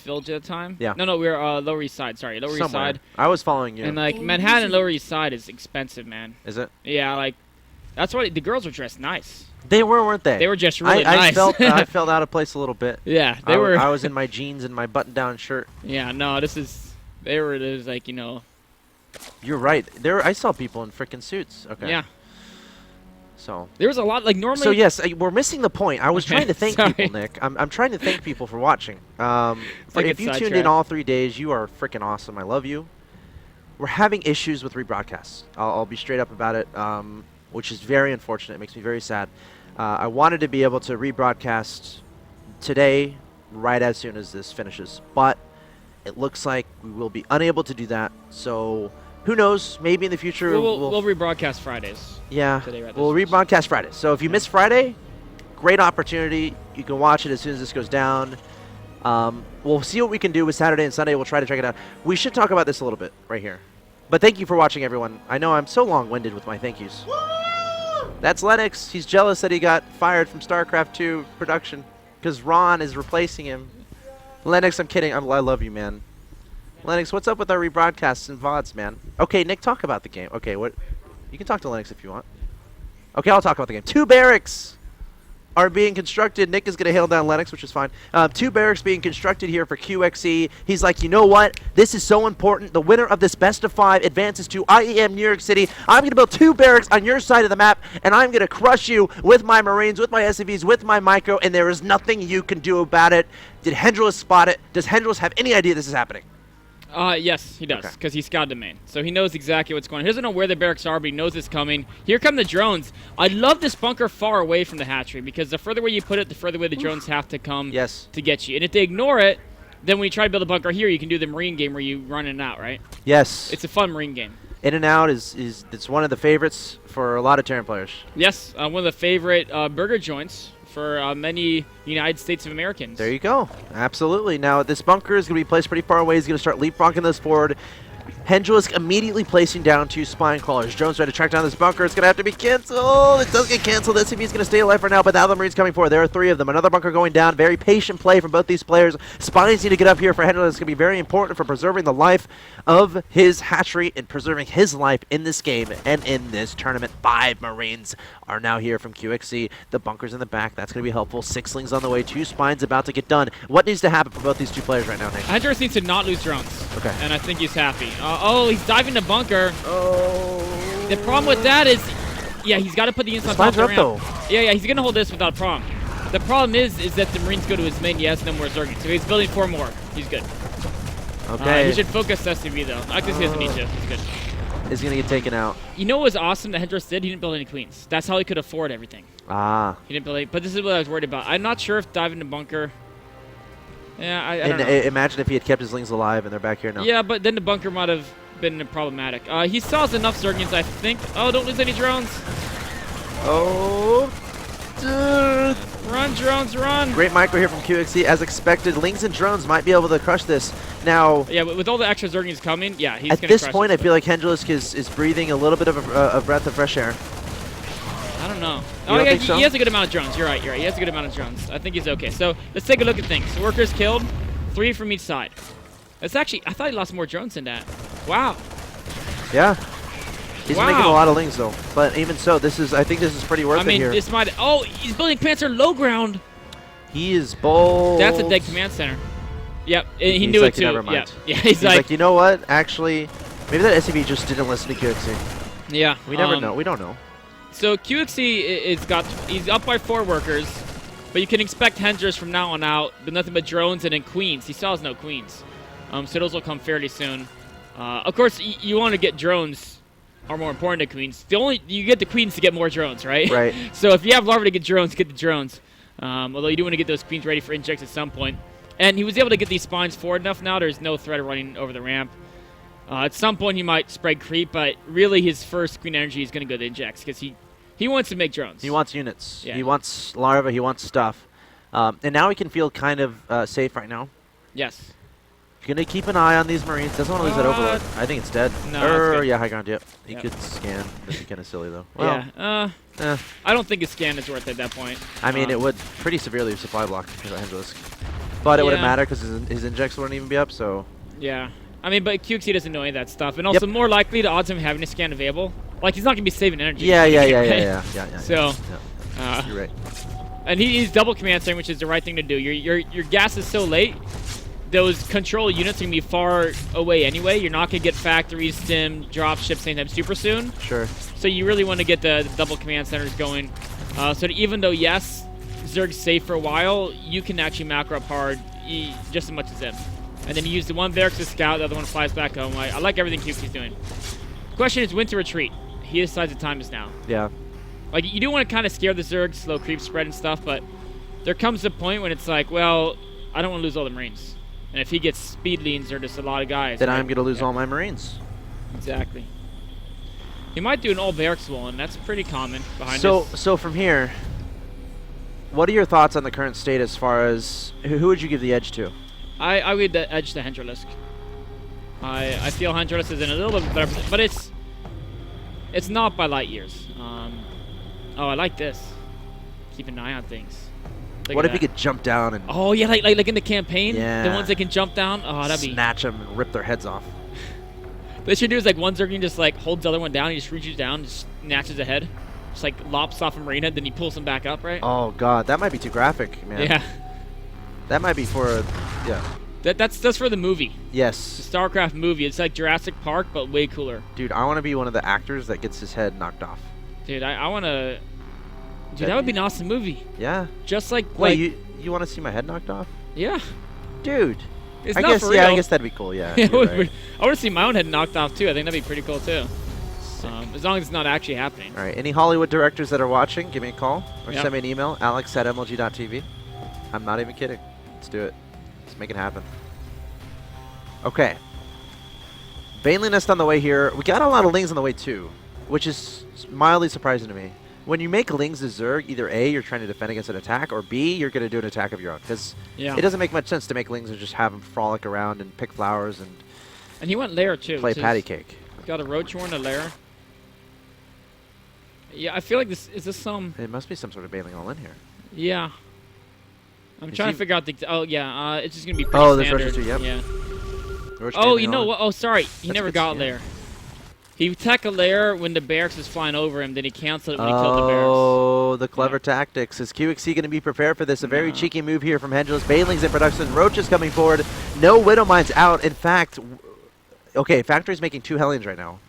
Village at the time. Yeah. No, we were Lower East Side. Sorry, Lower East Side. I was following you. And like Manhattan, Lower East Side is expensive, man. Is it? Yeah, like that's why the girls were dressed nice. They were, weren't they? They were just really nice. I felt out of place a little bit. Yeah, they were. I was in my jeans and my button-down shirt. Yeah, no, they were like, you know. You're right. I saw people in freaking suits. Okay. Yeah. So there was a lot, like normally. So yes, we're missing the point. I was trying to thank Sorry. people, Nick. I'm trying to thank people for watching. If you tuned in all 3 days, you are freaking awesome. I love you. We're having issues with rebroadcasts. I'll be straight up about it, which is very unfortunate. It makes me very sad. I wanted to be able to rebroadcast today, right as soon as this finishes, but it looks like we will be unable to do that. So who knows? Maybe in the future we'll rebroadcast Fridays. Yeah, today, we'll rebroadcast Fridays. So if you miss Friday, great opportunity. You can watch it as soon as this goes down. We'll see what we can do with Saturday and Sunday. We'll try to check it out. We should talk about this a little bit right here. But thank you for watching, everyone. I know I'm so long-winded with my thank yous. That's Lennox. He's jealous that he got fired from StarCraft 2 production because Ron is replacing him. Lennox, I'm kidding. I love you, man. Lennox, what's up with our rebroadcasts and VODs, man? Okay, Nick, talk about the game. Okay, what? You can talk to Lennox if you want. Okay, I'll talk about the game. 2 barracks are being constructed. Nick is going to hail down Lennox, which is fine. 2 barracks being constructed here for QXE. He's like, you know what? This is so important. The winner of this best of 5 advances to IEM New York City. I'm going to build 2 barracks on your side of the map, and I'm going to crush you with my Marines, with my SCVs, with my micro, and there is nothing you can do about it. Did Hendralisk spot it? Does Hendralisk have any idea this is happening? Yes, he does, because he scouted the main. So he knows exactly what's going on. He doesn't know where the barracks are, but he knows it's coming. Here come the drones. I love this bunker far away from the hatchery, because the further away you put it, the further away the drones have to come to get you. And if they ignore it, then when you try to build a bunker here, you can do the Marine game where you run in and out, right? Yes. It's a fun Marine game. In and out it's one of the favorites for a lot of Terran players. Yes, one of the favorite burger joints for many United States of Americans. There you go. Absolutely. Now, this bunker is going to be placed pretty far away. He's going to start leapfrogging this forward. Hendralisk immediately placing down 2 spine crawlers. Drones trying to track down this bunker. It's going to have to be canceled. It does get canceled. SCV is going to stay alive for now, but now the Marines coming forward. There are 3 of them. Another bunker going down. Very patient play from both these players. Spines need to get up here for Hendralisk. It's going to be very important for preserving the life of his hatchery and preserving his life in this game and in this tournament. 5 Marines are now here from QXC. The bunker's in the back. That's going to be helpful. 6 slings on the way. 2 spines about to get done. What needs to happen for both these 2 players right now, Nick? Hendralisk needs to not lose drones. Okay. And I think he's happy. Oh, he's diving the bunker. Oh. The problem with that is, yeah, he's got to put the inside top of the ramp. Though. Yeah, he's going to hold this without a problem. The problem is that the Marines go to his main. He has no more Zergings. So he's building 4 more. He's good. Okay. He should focus SCV, though. I guess he doesn't need to. He's good. Is going to get taken out. You know what was awesome that Hendralisk did? He didn't build any queens. That's how he could afford everything. Ah. He didn't build any, but this is what I was worried about. I'm not sure if diving the bunker... Yeah, I don't know. Imagine if he had kept his lings alive and they're back here now. Yeah, but then the bunker might have been problematic. He still has enough Zergians, I think. Oh, don't lose any drones. Oh. Dude. Run, drones, run. Great micro here from QXC. As expected, Lings and drones might be able to crush this. Now, yeah, with all the extra Zergians coming, yeah, he's going to crush this point, I feel like Hendralisk is breathing a little bit of a breath of fresh air. I don't know. Oh, yeah, he has a good amount of drones. You're right. He has a good amount of drones. I think he's okay. So let's take a look at things. Workers killed, 3 from each side. That's actually, I thought he lost more drones than that. Wow. Yeah. He's making a lot of Lings, though. But even so, I think this is pretty worth it here. This might... Oh, he's building Panzer low ground. He is bold. That's a dead command center. Yep, he knew it too. Never mind. Yeah, he's like, you know what? Actually, maybe that SCV just didn't listen to QXC. Yeah. We never know. We don't know. So QXC he's up by 4 workers, but you can expect Hendralisk from now on out, but nothing but drones and then queens. He still has no queens. So those will come fairly soon. Of course, you want to get drones are more important than queens. You get the queens to get more drones, right? Right. So if you have larvae to get the drones. Although you do want to get those queens ready for injects at some point. And he was able to get these spines forward enough now. There's no threat of running over the ramp. At some point he might spread creep, but really his first queen energy is going to go to injects because he wants to make drones. He wants units. Yeah. He wants larvae. He wants stuff. And now he can feel kind of safe right now. Yes. Going to keep an eye on these Marines. Doesn't want to lose that Overlord. I think it's dead. No, yeah, high ground, yep. He could scan. That'd be kind of silly, though. Well, yeah. I don't think a scan is worth it at that point. I mean, it would pretty severely supply block Hendralisk. But it wouldn't matter because his injects wouldn't even be up, so... Yeah. I mean, but QXC doesn't know any of that stuff. And also, more likely, the odds of him having a scan available, like, he's not going to be saving energy. Yeah. So... You're right. And he's double command center, which is the right thing to do. Your gas is so late, those control units are going to be far away anyway. You're not going to get factories, stim, drop ships anytime super soon. Sure. So you really want to get the double command centers going. So that even though, yes, Zerg's safe for a while, you can actually macro up hard just as much as him. And then you use the one barracks to scout, the other one flies back home. I like everything QXC's doing. The question is when to retreat. He decides the time is now. Yeah. Like, you do want to kind of scare the Zerg, slow creep spread and stuff, but there comes a point when it's like, well, I don't want to lose all the Marines. And if he gets speed leans or just a lot of guys... Then I'm going to lose all my Marines. Exactly. He might do an all barracks wall, and that's pretty common behind us. So from here, what are your thoughts on the current state as far as... Who would you give the edge to? I would edge to Hendralisk. I feel Hendralisk is in a little bit better, but it's not by light years. Oh, I like this. Keep an eye on things. What if he could jump down and... Oh, yeah, like in the campaign? Yeah. The ones that can jump down? Oh, that'd be... Snatch them and rip their heads off. What they should do is, like, one Zerg just, like, holds the other one down, he just reaches down, just snatches a head. Just, like, lops off a Marine head, then he pulls him back up, right? Oh, God. That might be too graphic, man. Yeah. That might be for... Yeah. That's for the movie. Yes. The StarCraft movie. It's like Jurassic Park, but way cooler. Dude, I want to be one of the actors that gets his head knocked off. Dude, I want to... Dude, that would be an awesome movie. Yeah. Just like... Wait, you want to see my head knocked off? Yeah. Dude. It's I not guess, for real. Yeah, I guess that'd be cool, yeah. Right. I want to see my own head knocked off, too. I think that'd be pretty cool, too. As long as it's not actually happening. All right. Any Hollywood directors that are watching, give me a call or send me an email, alex@mlg.tv. I'm not even kidding. Let's do it. Let's make it happen. Okay. Baneling Nest on the way here. We got a lot of Lings on the way, too, which is mildly surprising to me. When you make Lings as Zerg, either A, you're trying to defend against an attack, or B, you're going to do an attack of your own. Because it doesn't make much sense to make Lings and just have them frolic around and pick flowers and he went lair, too. Play patty cake. Got a Roach Horn, a lair. Yeah, I feel like this... Is this some... It must be some sort of Baneling all in here. Yeah. I'm trying to figure out the... Oh, yeah. It's just going to be pretty standard. There's Roach 2, yep. Yeah. Roach oh, you know what? Oh, sorry. He That's never got lair. He tech a lair when the barracks is flying over him, then he canceled it when he killed the barracks. Oh, the clever tactics. Is QXC going to be prepared for this? A very cheeky move here from Hendralisk. Banelings in production. Roach is coming forward. No Widow Mines out. In fact, okay, Factory's making 2 Hellions right now,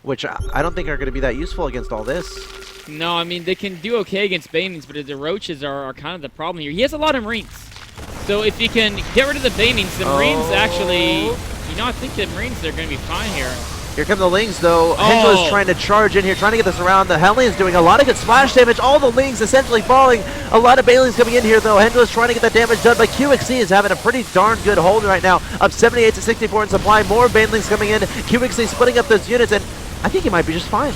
which I don't think are going to be that useful against all this. No, I mean, they can do okay against Banelings, but the Roaches are kind of the problem here. He has a lot of Marines. So if you can get rid of the Banelings, the Marines actually... You know, I think the Marines are going to be fine here. Here come the Lings, though. Hendralisk trying to charge in here, trying to get this around. The Hellions doing a lot of good splash damage. All the Lings essentially falling. A lot of Banelings coming in here, though. Hendralisk trying to get that damage done, but QXC is having a pretty darn good hold right now. Up 78 to 64 in supply. More Banelings coming in. QXC splitting up those units, and I think he might be just fine.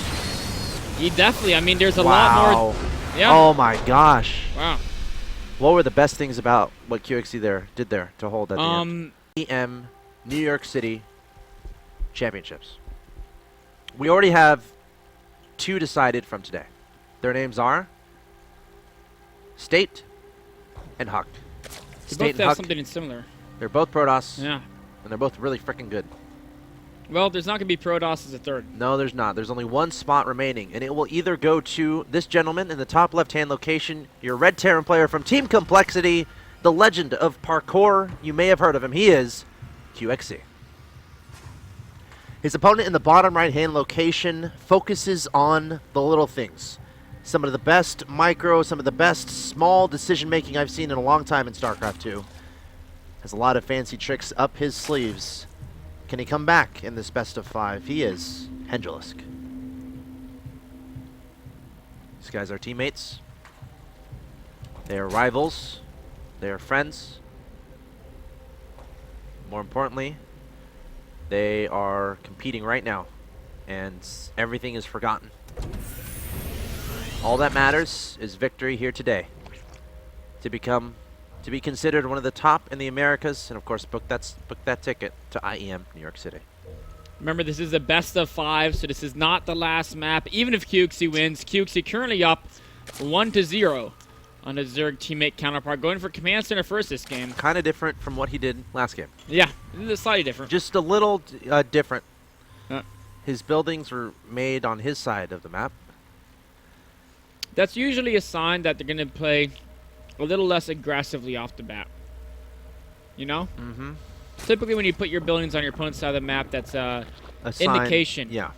He definitely. I mean, there's a lot more. Yeah. Oh, my gosh. Wow. What were the best things about what QXC did there to hold at the end? IEM New York City Championships. We already have 2 decided from today. Their names are State and Huck. They both have something similar. They're both Protoss. Yeah. And they're both really freaking good. Well, there's not going to be Protoss as a third. No, there's not. There's only 1 spot remaining, and it will either go to this gentleman in the top left-hand location, your Red Terran player from Team Complexity, the legend of parkour. You may have heard of him. He is QXC. His opponent in the bottom right-hand location focuses on the little things. Some of the best micro, some of the best small decision-making I've seen in a long time in StarCraft 2. Has a lot of fancy tricks up his sleeves. Can he come back in this best of 5? He is Hendralisk. These guys are teammates. They are rivals. They are friends. More importantly, they are competing right now, and everything is forgotten. All that matters is victory here today. To be considered one of the top in the Americas, and of course book that ticket to IEM New York City. Remember, this is the best of 5, so this is not the last map. Even if QXC wins, QXC currently up 1-0. on his Zerg teammate counterpart. Going for command center first this game. Kind of different from what he did last game. Yeah, it's slightly different. Just a little different. Uh, His buildings were made on his side of the map. That's usually a sign that they're going to play a little less aggressively off the bat. You know? Mm-hmm. Typically when you put your buildings on your opponent's side of the map, that's a sign, indication. Yeah.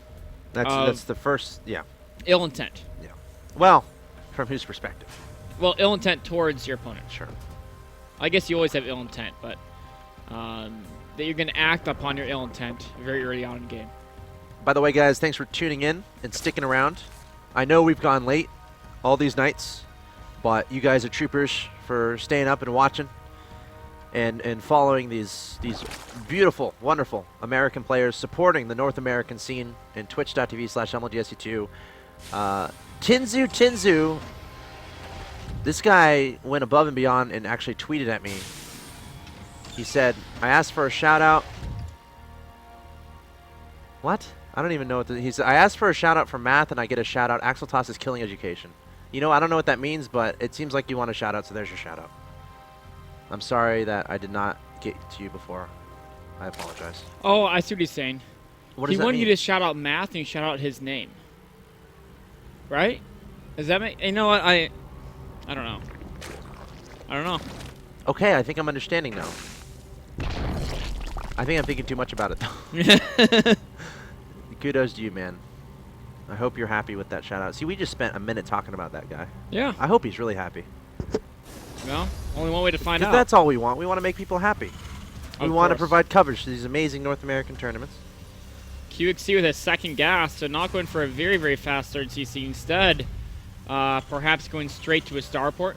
That's the first, ill intent. Yeah. Well, from whose perspective? Well, ill intent towards your opponent. Sure. I guess you always have ill intent, but that you're going to act upon your ill intent very early on in the game. By the way, guys, thanks for tuning in and sticking around. I know we've gone late all these nights, but you guys are troopers for staying up and watching and following these beautiful, wonderful American players, supporting the North American scene in twitch.tv/MLGSC2. Tinzu, this guy went above and beyond and actually tweeted at me. He said, I asked for a shout out. What? I don't even know what he said. I asked for a shout out for math and I get a shout out. Axel Toss is killing education. You know, I don't know what that means, but it seems like you want a shout out, so there's your shout out. I'm sorry that I did not get to you before. I apologize. Oh, I see what he's saying. What does he that wanted mean? you to shout out math and you shout out his name. Right? Does that make... You know what? I don't know. I don't know. Okay, I think I'm understanding now. I think I'm thinking too much about it, though. Kudos to you, man. I hope you're happy with that shout out. See, we just spent a minute talking about that guy. Yeah. I hope he's really happy. Well, only one way to find out. Because that's all we want. We want to make people happy. We want to course. provide coverage to these amazing North American tournaments. QXC with a second gas, so not going for a very, very fast third CC. Instead, perhaps going straight to a starport.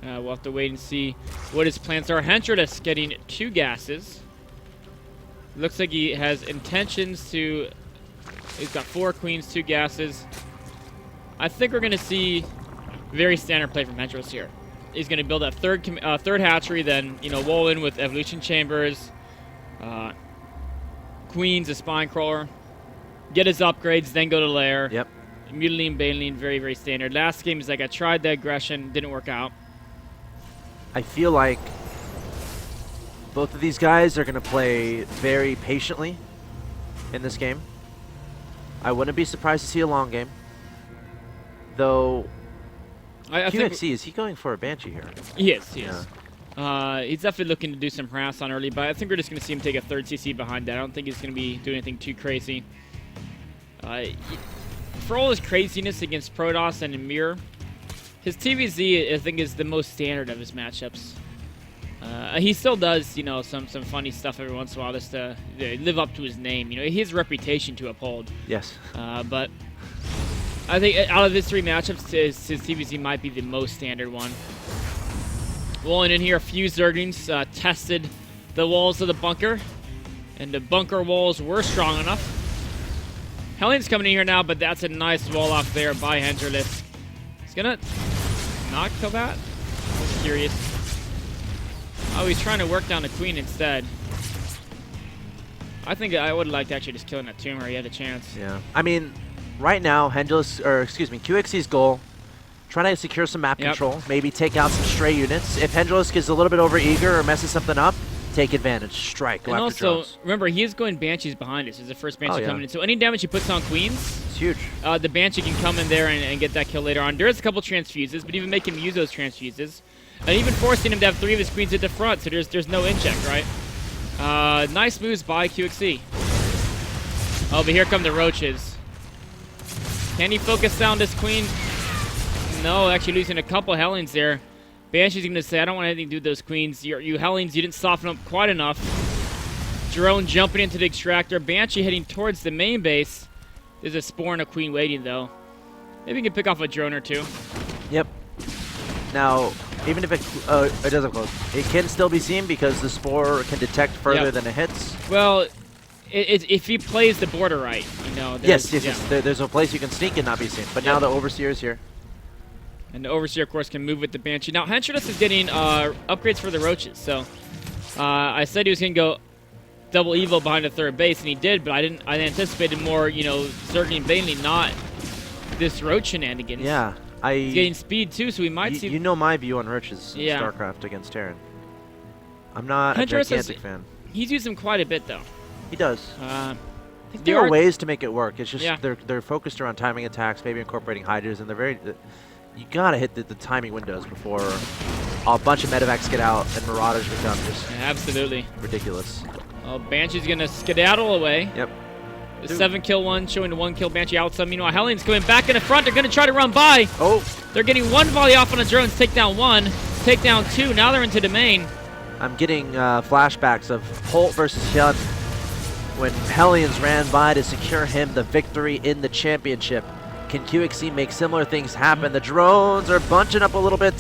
We'll have to wait and see what his plans are. Hendralisk getting 2 gases. Looks like he has intentions to... He's got 4 queens, 2 gases. I think we're going to see very standard play from Hendralisk here. He's going to build that third hatchery, then, you know, roll in with evolution chambers, queens, a spine crawler, get his upgrades, then go to lair. Yep. Mutiline, Baneline, very, very standard. Last game is like I tried the aggression, didn't work out. I feel like both of these guys are going to play very patiently in this game. I wouldn't be surprised to see a long game. Though, I think QXC, is he going for a Banshee here? he is. He's definitely looking to do some harass on early, but I think we're just going to see him take a third CC behind that. I don't think he's going to be doing anything too crazy. For all his craziness against Protoss and Emir, his TVZ, I think, is the most standard of his matchups. He still does, you know, some funny stuff every once in a while just to live up to his name. You know, he has a reputation to uphold. Yes. But I think out of his 3 matchups, his TVZ might be the most standard one. Rolling in here, a few Zerglings tested the walls of the bunker, and the bunker walls were strong enough. Hellion's coming in here now, but that's a nice wall off there by Hendralisk. He's gonna not kill that? I was curious. Oh, he's trying to work down the queen instead. I think I would like to actually just kill that tumor. He had a chance. Yeah. I mean, right now, QXC's goal, trying to secure some map control, maybe take out some stray units. If Hendralisk is a little bit overeager or messes something up, take advantage, strike, go and after also, drones. remember, he is going Banshees behind us. He's the first Banshee coming in. So any damage he puts on queens, it's huge. The Banshee can come in there and get that kill later on. There is a couple transfuses, but even make him use those transfuses. And even forcing him to have 3 of his queens at the front, so there's no in-check, right? Nice moves by QXC. Oh, but here come the roaches. Can he focus down this queen? No, actually losing a couple Hellions there. Banshee's going to say, I don't want anything to do with those queens. You Hellions, you didn't soften up quite enough. Drone jumping into the extractor. Banshee heading towards the main base. There's a Spore and a queen waiting, though. Maybe we can pick off a drone or 2. Yep. Now, even if it doesn't close, it can still be seen because the Spore can detect further than it hits. Well, if he plays the border right, you know. Yes. There's a place you can sneak and not be seen. But now the Overseer is here. And the Overseer, of course, can move with the Banshee. Now, Hendralisk is getting upgrades for the roaches. So, I said he was going to go double Evo behind the third base, and he did, but I anticipated more, you know, Zergling Bailey, not this roach shenanigans. Yeah. He's getting speed too, so we might see. You know my view on Roaches in Yeah. StarCraft against Terran. I'm not a Hendralisk gigantic fan. He's used him quite a bit though. He does. Uh, I think there are ways to make it work. It's just Yeah. they're focused around timing attacks, maybe incorporating hydras, and they're very. You gotta hit the timing windows before a bunch of medevacs get out and marauders become just yeah, absolutely. ridiculous. Oh, Banshee's gonna skedaddle away. Yep. The 7-kill one showing the 1-kill Banshee outside. Meanwhile, Hellions coming back in the front. They're gonna try to run by. Oh. They're getting one volley off on the drones. Take down 1. Take down 2. Now they're into the main. I'm getting flashbacks of Holt versus Hyun when Hellions ran by to secure him the victory in the championship. Can QXC make similar things happen? The drones are bunching up a little bit.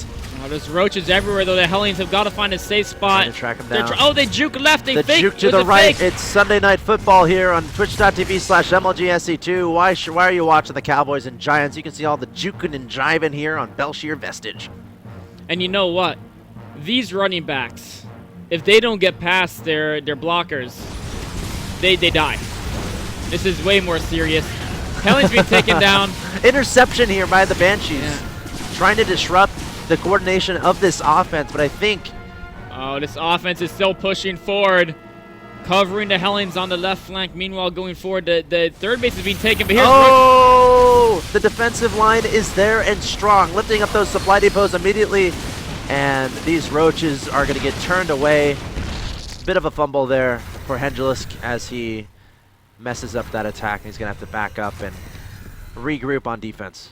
Oh, there's roaches everywhere, though. The Hellions have got to find a safe spot. Trying to track him down. Oh, they juke left. They the fake. juke to the right. It's Sunday Night Football here on twitch.tv/MLGSC2. Why are you watching the Cowboys and Giants? You can see all the juking and jiving here on Belshire Vestige. And you know what? These running backs, if they don't get past their blockers, they die. This is way more serious. Hellions being taken down. Interception here by the Banshees. Yeah. Trying to disrupt the coordination of this offense, but I think... Oh, this offense is still pushing forward. Covering the Hellions on the left flank. Meanwhile, going forward, the third base is being taken. But here's the defensive line is there and strong, lifting up those supply depots immediately. And these roaches are going to get turned away. Bit of a fumble there for Hendralisk as he messes up that attack. He's going to have to back up and regroup on defense.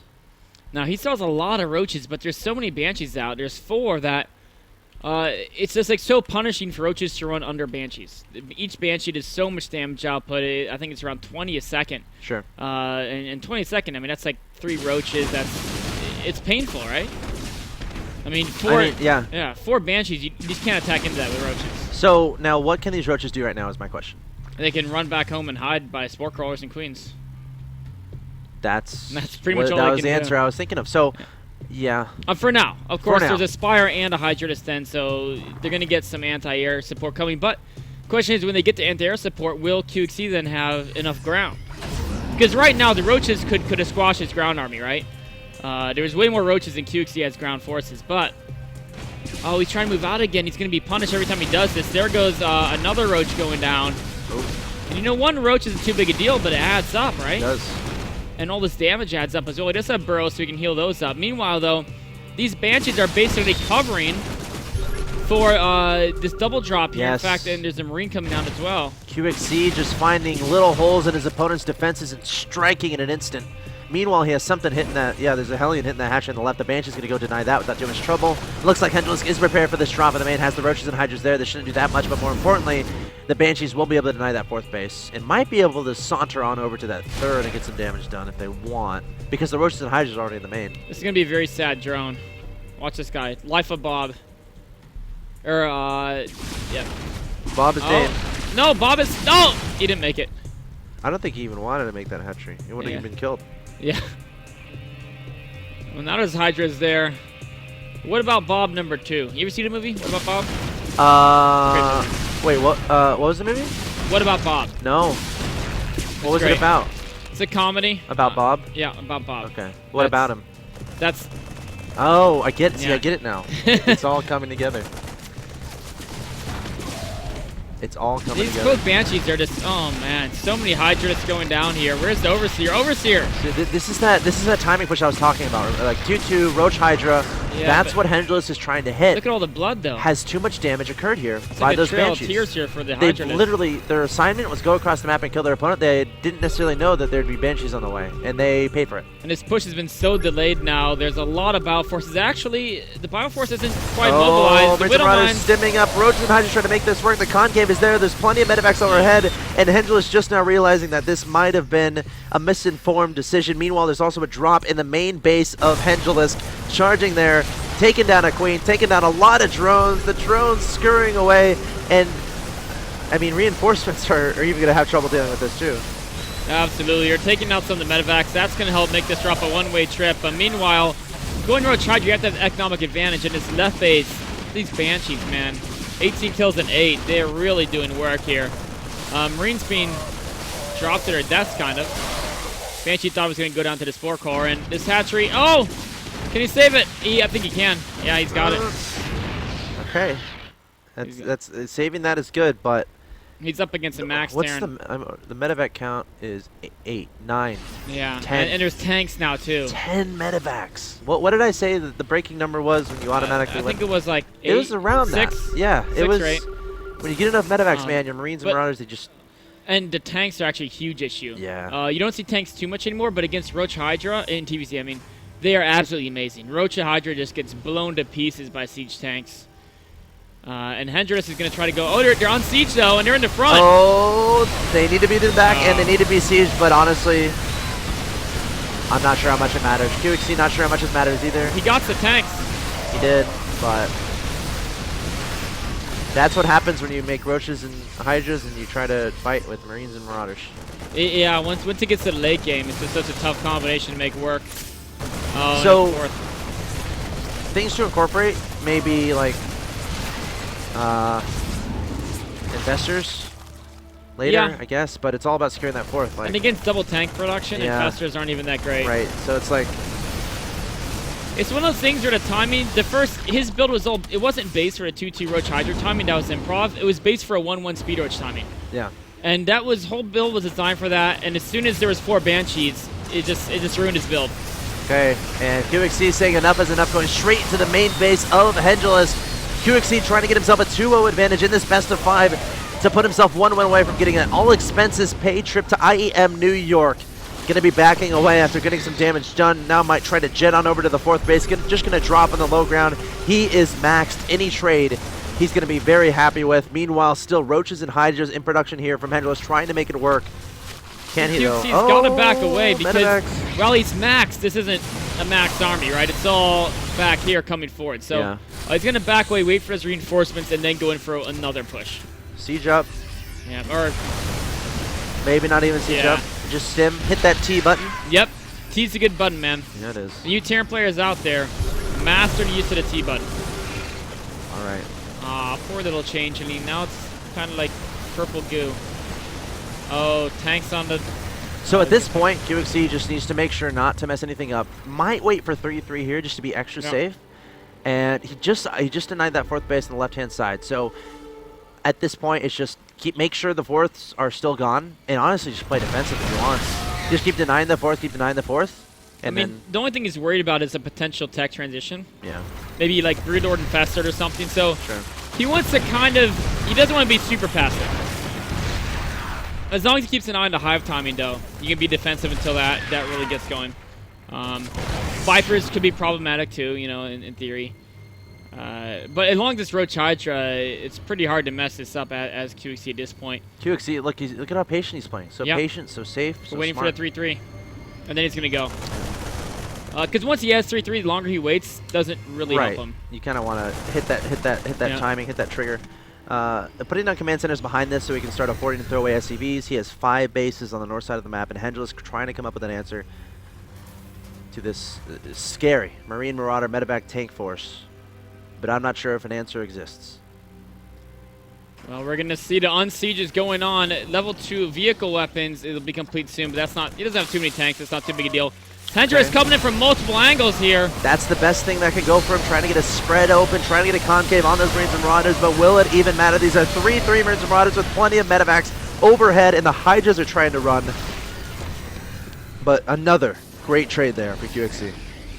Now, he sells a lot of roaches, but there's so many Banshees out. There's 4 that it's just like so punishing for roaches to run under Banshees. Each Banshee does so much damage output. I think it's around 20 a second. Sure. And 20 a second, I mean, that's like 3 roaches. It's painful, right? I mean, 4 Banshees, you just can't attack into that with roaches. So, now what can these roaches do right now is my question. They can run back home and hide by spore crawlers and queens. That's pretty much all that they was the can answer do. I was thinking of. So, yeah. For now. Of course, now. there's a Spire and a Hydra to stand, so they're going to get some anti-air support coming. But the question is, when they get to anti-air support, will QXC then have enough ground? Because right now, the Roaches could have squashed his ground army, right? There's way more Roaches than QXC has ground forces, but... Oh, he's trying to move out again. He's going to be punished every time he does this. There goes another Roach going down. Oh. And you know, 1 Roach isn't too big a deal, but it adds up, right? It does. And all this damage adds up as well. He does have burrows, so we can heal those up. Meanwhile, though, these Banshees are basically covering for this double drop here. Yes. In fact, and there's a Marine coming down as well. QXC just finding little holes in his opponent's defenses and striking in an instant. Meanwhile, he has something hitting that. Yeah, there's a Hellion hitting that hatch on the left. The Banshee's going to go deny that without too much trouble. Looks like Hendralisk is prepared for this drop, and the main has the Roaches and Hydras there. They shouldn't do that much, but more importantly, the Banshees will be able to deny that 4th base and might be able to saunter on over to that 3rd and get some damage done if they want, because the Roaches and Hydras are already in the main. This is going to be a very sad drone. Watch this guy. Life of Bob. Yeah. Bob is dead. No, Bob is... No! He didn't make it. I don't think he even wanted to make that hatchery. He wouldn't have even been killed. Yeah. Well, now there's Hydras there. What about Bob number 2? You ever see the movie? What about Bob? Wait, what was the movie? What about Bob? No. What was it about? It's a comedy. About Bob? Yeah, about Bob. Okay. What about him? That's... Oh, I get it. See, Yeah. I get it now. It's all coming together. It's all coming These together. both Banshees are just... Oh, man. So many Hydras going down here. Where's the Overseer? Overseer! So this is that timing push I was talking about. Like 2-2, Roach Hydra. Yeah, That's what Hendralisk is trying to hit. Look at all the blood, though. Has too much damage occurred here It's by like those a trail Banshees. of tears here for the They've Hydra. literally, their assignment was go across the map and kill their opponent. They didn't necessarily know that there'd be Banshees on the way, and they paid for it. And this push has been so delayed now. There's a lot of Battle Forces. Actually, the Battle Force isn't quite mobilized. The Widow Marauders Mines... stimming up. Roaches and Hydras trying to make this work. The concave is there. There's plenty of medevacs overhead, and Hendralisk just now realizing that this might have been a misinformed decision. Meanwhile, there's also a drop in the main base of Hendralisk, charging there, taking down a queen, taking down a lot of drones. The drones scurrying away, and I mean, reinforcements are even going to have trouble dealing with this too. Absolutely. You're taking out some of the medevacs. That's going to help make this drop a one-way trip. But meanwhile, going to Roach Hydra, you have to have economic advantage. In this left base, these Banshees, man, 18 kills and 8. They're really doing work here. Marines being dropped to their deaths, kind of. Banshee thought it was going to go down to the Spore Core, and this hatchery... Oh! Can he save it? I think he can. Yeah, he's got it. Okay. That's saving that is good, but he's up against a max what's Terran. the medevac count is 8, 9, yeah, 10. And there's tanks now too. 10 medevacs. What did I say that the breaking number was when you automatically I think it was like 8, it was around 6, that. Yeah, 6 it was. or 8. When you get enough medevacs, man, your Marines and Marauders, they just... And the tanks are actually a huge issue. Yeah. You don't see tanks too much anymore, but against Roach Hydra in TVC, I mean, they are absolutely amazing. Roach Hydra just gets blown to pieces by siege tanks. And Hendralisk is going to try to go... Oh, they're on siege, though, and they're in the front. Oh, they need to be to the back, and they need to be sieged, but honestly, I'm not sure how much it matters. QXC, not sure how much it matters either. He got the tanks. He did, but... That's what happens when you make Roaches and Hydras and you try to fight with Marines and Marauders. Yeah, once it gets to the late game, it's just such a tough combination to make work. Oh, so, things to incorporate, maybe like investors later, yeah. I guess, but it's all about securing that fourth. Like, and against double tank production, investors aren't even that great. Right, so it's like... It's one of those things where the timing, his build was it wasn't based for a 2-2 Roach Hydra timing, that was improv. It was based for a 1-1 Speed Roach timing. Yeah. And that whole build was designed for that, and as soon as there was 4 Banshees, it just ruined his build. Okay, and QXC saying enough is enough, going straight into the main base of Hendralisk. QXC trying to get himself a 2-0 advantage in this best of 5 to put himself 1 win away from getting an all-expenses-paid trip to IEM New York. Going to be backing away after getting some damage done. Now might try to jet on over to the 4th base. Just going to drop on the low ground. He is maxed. Any trade he's going to be very happy with. Meanwhile, still Roaches and Hydras in production here from Hendralisk, trying to make it work. Can he, though? He's got to back away because, medevacs. Well, he's maxed. This isn't a maxed army, right? It's all back here coming forward. So he's going to back away, wait for his reinforcements, and then go in for another push. Siege up. Yeah, or... Maybe not even siege up. Just stim. Hit that T button. Yep. T's a good button, man. Yeah, it is. You Terran players out there, master the use of the T button. All right. Ah, poor little changeling. Now it's kind of like purple goo. Oh, tanks on the... So at this point, QXC just needs to make sure not to mess anything up. Might wait for 3-3 here just to be extra safe. And he just denied that 4th base on the left-hand side. So at this point, it's just make sure the 4ths are still gone, and honestly just play defensive if you want. Just keep denying the 4th, keep denying the 4th. And I mean, the only thing he's worried about is a potential tech transition. Yeah. Maybe like Broodlord Infested or something. So he wants to he doesn't want to be super passive. As long as he keeps an eye on the hive timing, though, you can be defensive until that really gets going. Vipers could be problematic too, you know, in theory. But as long as it's Roach Hydra, it's pretty hard to mess this up as QXC at this point. QXC, look at how patient he's playing. So patient, so safe, so We're waiting smart. for the 3-3. And then he's going to go. Because once he has 3-3, the longer he waits, doesn't really help him. You kind of want to hit that timing, hit that trigger. Putting down command centers behind this so he can start affording to throw away SCVs. He has 5 bases on the north side of the map, and Hendralisk trying to come up with an answer to this scary Marine Marauder medevac tank force. But I'm not sure if an answer exists. Well, we're going to see the unsieges going on. Level 2 vehicle weapons, it'll be complete soon, but that's not... He doesn't have too many tanks. It's not too big a deal. Hendra is coming in from multiple angles here. That's the best thing that could go for him, trying to get a spread open, trying to get a concave on those Marines and Marauders, but will it even matter? These are 3-3 Marines and Marauders with plenty of medevacs overhead, and the Hydras are trying to run. But another great trade there for QXC.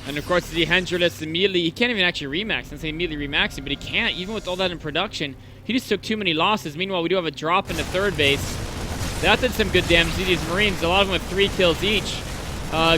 And of course, the Hendralisk immediately, he can't even actually remax, since he immediately remaxed it, but he can't, even with all that in production. He just took too many losses. Meanwhile, we do have a drop in the 3rd base. That did some good damage to these Marines, a lot of them with 3 kills each.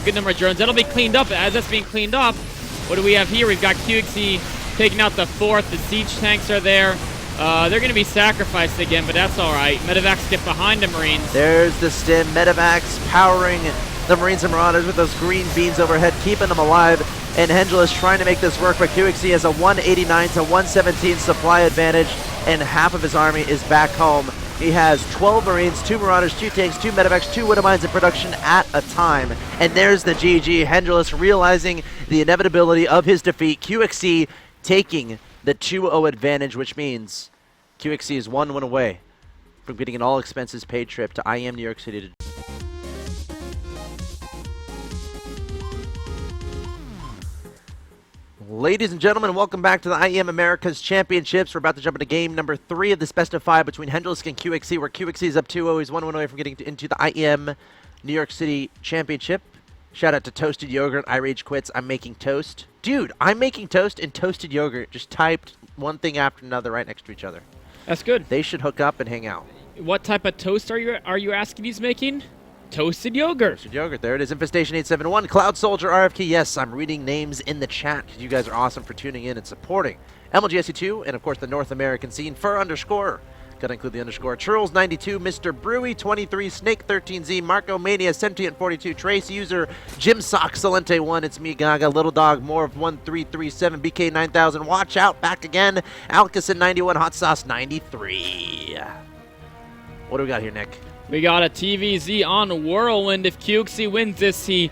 Good number of drones. That'll be cleaned up. As that's being cleaned up, what do we have here? We've got QXC taking out the 4th. The siege tanks are there. They're going to be sacrificed again, but that's all right. Medevacs get behind the Marines. There's the stim. Medevacs powering the Marines and Marauders with those green beams overhead, keeping them alive. And Hendralisk trying to make this work, but QXC has a 189 to 117 supply advantage, and half of his army is back home. He has 12 Marines, 2 Marauders, 2 tanks, 2 medevacs, 2 Widowmines in production at a time. And there's the GG. Hendralisk realizing the inevitability of his defeat. QXC taking the 2-0 advantage, which means QXC is 1 win away from getting an all-expenses-paid trip to IEM New York City to Ladies and gentlemen, welcome back to the IEM America's Championships. We're about to jump into game number 3 of this best of 5 between Hendralisk and QXC, where QXC is up 2-0. He's 1-1 away from getting into the IEM New York City Championship. Shout out to Toasted Yogurt. I rage quits. I'm making toast. Dude, I'm making toast and Toasted Yogurt just typed one thing after another right next to each other. That's good. They should hook up and hang out. What type of toast are you asking he's making? Toasted Yogurt. Toasted Yogurt. There it is. Infestation 871. Cloud Soldier RFK. Yes, I'm reading names in the chat because you guys are awesome for tuning in and supporting MLGSU2 and, of course, the North American scene. Fur underscore. Got to include the underscore. Churls 92. Mr. Brewy 23. Snake 13Z. Marco Mania Sentient 42. Trace User. Jim Sock Salente 1. It's me, Gaga. Little Dog. More of 1337. BK 9000. Watch out. Back again. Alkison 91. Hot Sauce 93. What do we got here, Nick? We got a TVZ on Whirlwind. If QXC wins this, he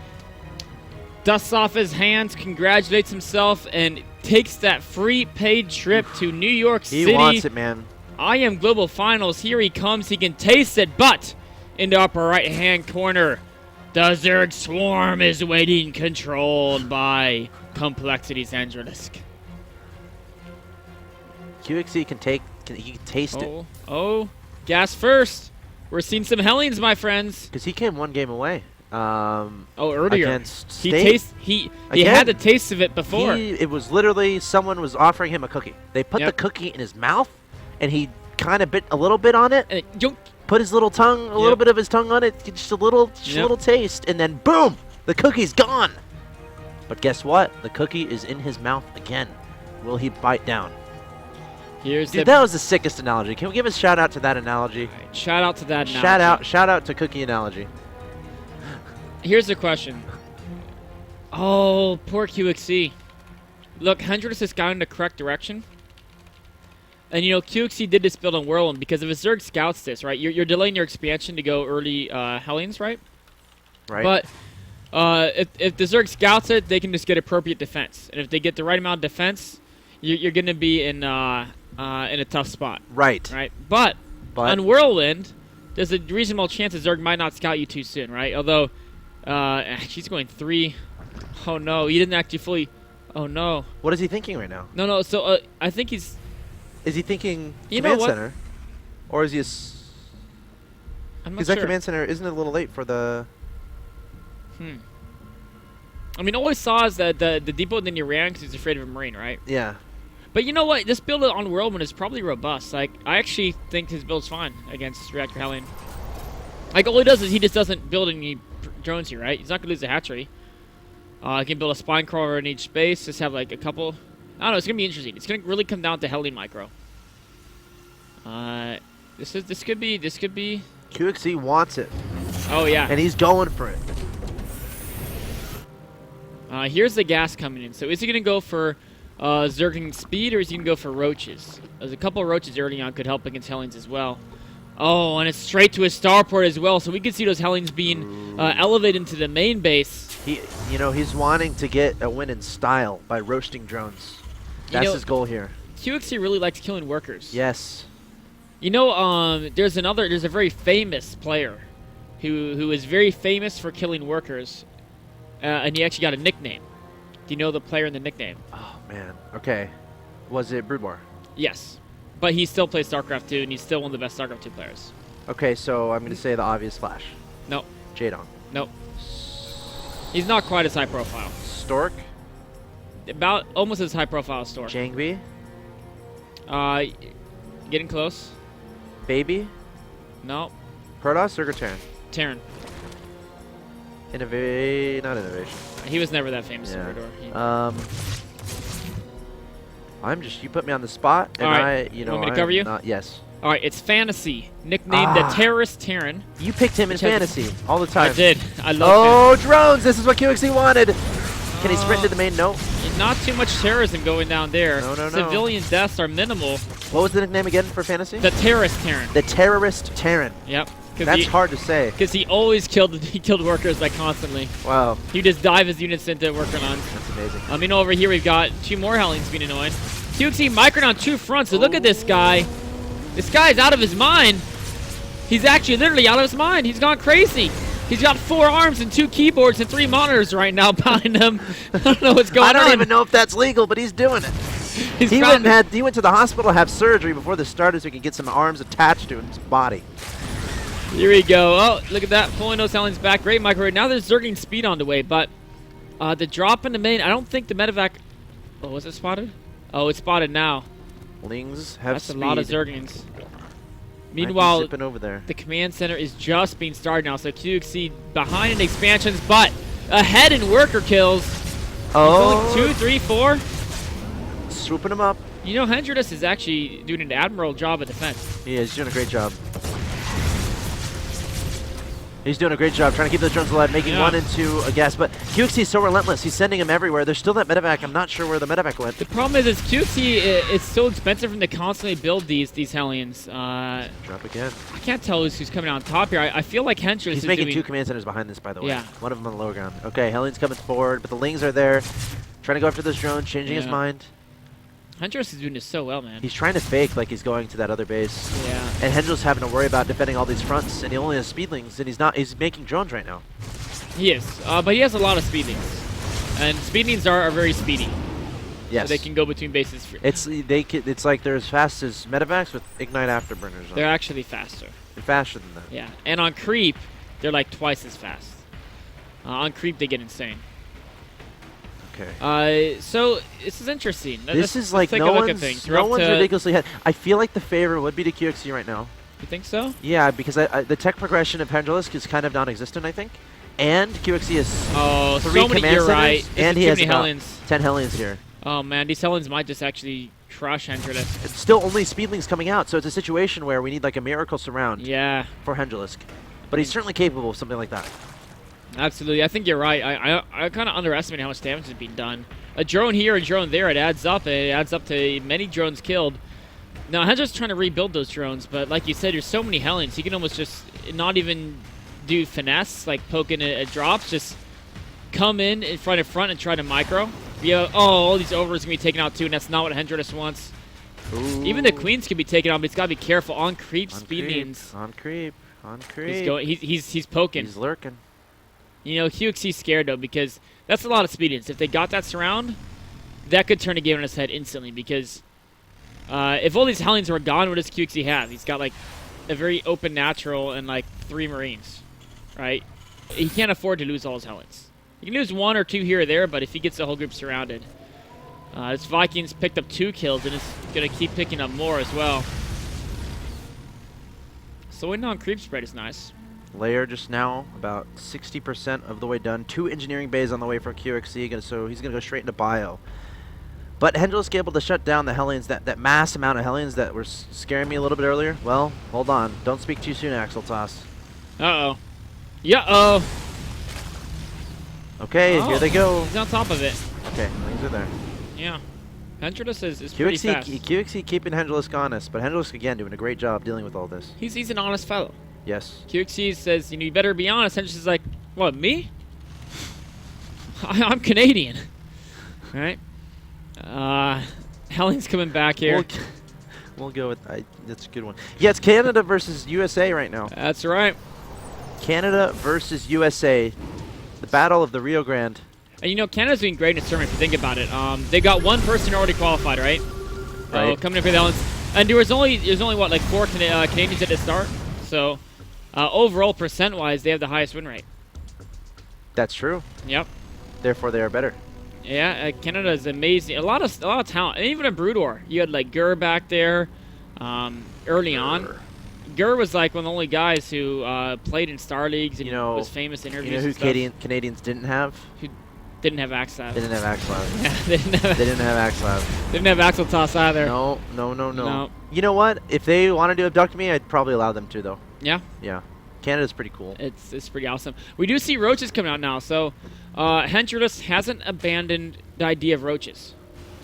dusts off his hands, congratulates himself, and takes that free paid trip to New York City. He wants it, man. IEM Global Finals. Here he comes. He can taste it, but in the upper right-hand corner, the Zerg Swarm is waiting, controlled by Complexity's Hendralisk. QXC can taste it. Oh, gas first. We're seeing some Hellions, my friends. Because he came one game away. Earlier. Against State. He had the taste of it before. It was literally someone was offering him a cookie. They put the cookie in his mouth, and he kind of bit a little bit on it. Put his little tongue, a little bit of his tongue on it, just a little taste, and then boom, the cookie's gone. But guess what? The cookie is in his mouth again. Will he bite down? Dude, that was the sickest analogy. Can we give a shout out to that analogy? Right, shout out to that analogy. Shout out to cookie analogy. Here's the question. Oh, poor QXC. Look, Hendralisk is going in the correct direction. And you know, QXC did this build on Whirlwind because if a Zerg scouts this, right? You're delaying your expansion to go early Hellions, right? Right. But if the Zerg scouts it, they can just get appropriate defense. And if they get the right amount of defense, you're going to be in a tough spot. Right. But on Whirlwind, there's a reasonable chance that Zerg might not scout you too soon, right? Although, she's going 3. Oh, no. He didn't actually fully... Oh, no. What is he thinking right now? No. So, I think he's... Is he thinking command center? Or is he I'm not because that command center isn't it a little late for the... I mean, all I saw is that the depot then you ran because he's afraid of a Marine, right? Yeah. But you know what? This build on Whirlwind is probably robust. Like, I actually think his build's fine against Reactor Hellion. Like, all he does is he just doesn't build any drones here, right? He's not going to lose the hatchery. He can build a spine crawler in each space. Just have, like, a couple... I don't know. It's going to be interesting. It's going to really come down to Hellion Micro. This could be... QXC wants it. Oh, yeah. And he's going for it. Here's the gas coming in. So is he going to go for Zerging speed, or is he going to go for roaches? There's a couple of roaches early on could help against Hellions as well. Oh, and it's straight to his starport as well. So we could see those Hellions being elevated into the main base. He's wanting to get a win in style by roasting drones. That's his goal here. QXC really likes killing workers. Yes. You know, there's a very famous player who is very famous for killing workers, and he actually got a nickname. Do you know the player and the nickname? Oh, man. Okay. Was it Broodbar? Yes. But he still plays StarCraft 2, and he's still one of the best StarCraft 2 players. Okay, so I'm going to say the obvious Flash. No. Jadon. No. He's not quite as high profile. Stork? About almost as high profile as Stork. Jangby? Getting close. Baby? No. Protoss or Terran? Terran. Not Innovation. He was never that famous in Mordor. You put me on the spot, and right. you want me to cover you? Yes. All right, it's Fantasy, nicknamed the Terrorist Terran. You picked him in Fantasy all the time. I did. I love him. Drones! This is what QXC wanted. Can he sprint to the main? No. Not too much terrorism going down there. No. Civilian deaths are minimal. What was the nickname again for Fantasy? The Terrorist Terran. The Terrorist Terran. Yep. That's hard to say. Because he always killed workers like constantly. Wow. He just dive his units into working on. That's amazing. I mean, over here we've got 2 more Hellions being annoyed. QXC microed on 2 fronts. So look at this guy. This guy's out of his mind. He's actually literally out of his mind. He's gone crazy. He's got 4 arms and 2 keyboards and 3 monitors right now behind him. I don't know what's going on. I don't even know if that's legal, but he's doing it. He went to the hospital to have surgery before this started so he can get some arms attached to his body. Here we go. Oh, look at that. Pulling those Hellions back. Great microwave. Now there's Zerging speed on the way, but the drop in the main, I don't think the medevac... Oh, was it spotted? Oh, it's spotted now. Lings have That's speed. a lot of Zerglings. Meanwhile, zipping over there. The command center is just being started now, so QXC behind in expansions, but ahead in worker kills. Oh. 2, 3, 4. Swooping him up. You know, Hendralisk is actually doing an admirable job of defense. He is doing a great job. He's doing a great job trying to keep those drones alive, making one into a gas. But QXC is so relentless. He's sending them everywhere. There's still that medevac. I'm not sure where the medevac went. The problem is QXC is so expensive for them to constantly build these Hellions. Drop again. I can't tell who's coming out on top here. I feel like Hendralisk is making doing 2 command centers behind this, by the way. Yeah. One of them on the lower ground. Okay, Hellions coming forward, but the Lings are there. Trying to go after those drones, changing his mind. Hendralisk is doing this so well, man. He's trying to fake like he's going to that other base. Yeah. And Hendralisk having to worry about defending all these fronts, and he only has speedlings, and he's making drones right now. He is, but he has a lot of speedlings. And speedlings are very speedy. Yes. So they can go between bases. It's like they're as fast as medevacs with ignite afterburners on. They're actually faster. They're faster than that. Yeah. And on creep, they're like twice as fast. On creep, they get insane. Okay. So this is interesting. This is like no one's ridiculously ahead. I feel like the favor would be to QXC right now. You think so? Yeah, because the tech progression of Hendralisk is kind of non-existent, I think. And QXC is 3 command you're centers, right. and he has about Hellions. 10 Hellions here. Oh man, these Hellions might just actually crush Hendralisk. It's still only speedlings coming out, so it's a situation where we need like a miracle surround for Hendralisk. But he's certainly capable of something like that. Absolutely. I think you're right. I kind of underestimate how much damage is being done. A drone here, a drone there, it adds up. It adds up to many drones killed. Now, Hendra's trying to rebuild those drones, but like you said, there's so many Hellions. He can almost just not even do finesse, like poking at drops. Just come in front and try to micro. All these overs can be taken out too, and that's not what Hendralisk wants. Ooh. Even the queens can be taken out, but he's got to be careful. On creep, speed means. On creep. He's poking. He's lurking. You know, QXC's scared, though, because that's a lot of speedings. If they got that surround, that could turn a game on his head instantly, because if all these Hellions were gone, what does QXC have? He's got, like, a very open natural and, like, 3 Marines, right? He can't afford to lose all his Hellions. He can lose 1 or 2 here or there, but if he gets the whole group surrounded. This Vikings picked up 2 kills, and it's going to keep picking up more as well. So winning on creep spread is nice. Layer just now about 60% of the way done. 2 engineering bays on the way for QXC, so he's going to go straight into bio. But Hendralisk able to shut down the Hellions, that mass amount of Hellions that were scaring me a little bit earlier. Well, hold on. Don't speak too soon, Axel Toss. Uh-oh. Yeah-oh. Okay, here they go. He's on top of it. Okay, things are there. Yeah. Hendralisk is pretty fast. QXC keeping Hendralisk honest, but Hendralisk, again, doing a great job dealing with all this. He's an honest fellow. Yes. QXC says, you better be honest. Hendralisk is like, what, me? I'm Canadian. All right. Helling's coming back here. We'll go with that's a good one. Yeah, it's Canada versus USA right now. That's right. Canada versus USA. The battle of the Rio Grande. And Canada's doing great in this tournament if you think about it. They got 1 person already qualified, right? Right. Coming in for the Hellions. And there's only what, like 4 Canadians at the start. So overall percent-wise, they have the highest win rate. That's true. Yep. Therefore, they are better. Yeah, Canada is amazing. A lot of talent. And even a Broodor. You had like Gurr back there early on. Gurr was like one of the only guys who played in Star Leagues and was famous in interviews. You know who Canadians didn't have? Who didn't have Axlab. They didn't have Axlab. Yeah, they didn't have Axlab. Didn't have Axel Toss either. No. You know what? If they wanted to abduct me, I'd probably allow them to, though. Yeah? Yeah. Canada's pretty cool. It's pretty awesome. We do see roaches coming out now, so Hendralisk hasn't abandoned the idea of roaches.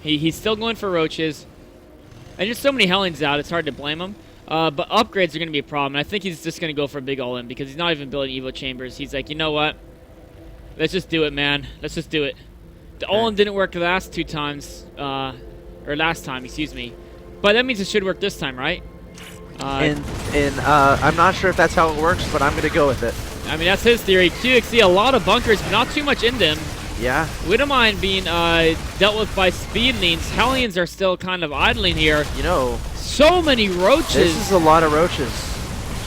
He's still going for roaches. And there's so many Hellions out, it's hard to blame him. But upgrades are going to be a problem. And I think he's just going to go for a big all-in because he's not even building Evo Chambers. He's like, you know what? Let's just do it, man. Let's just do it. The all-in didn't work the last 2 times. Or last time, excuse me. But that means it should work this time, right? I'm not sure if that's how it works, but I'm going to go with it. I mean, that's his theory. QXC, a lot of bunkers, but not too much in them. Yeah. Widowmine being dealt with by Speedlings. Hellions are still kind of idling here. You know, so many roaches. this is a lot of roaches.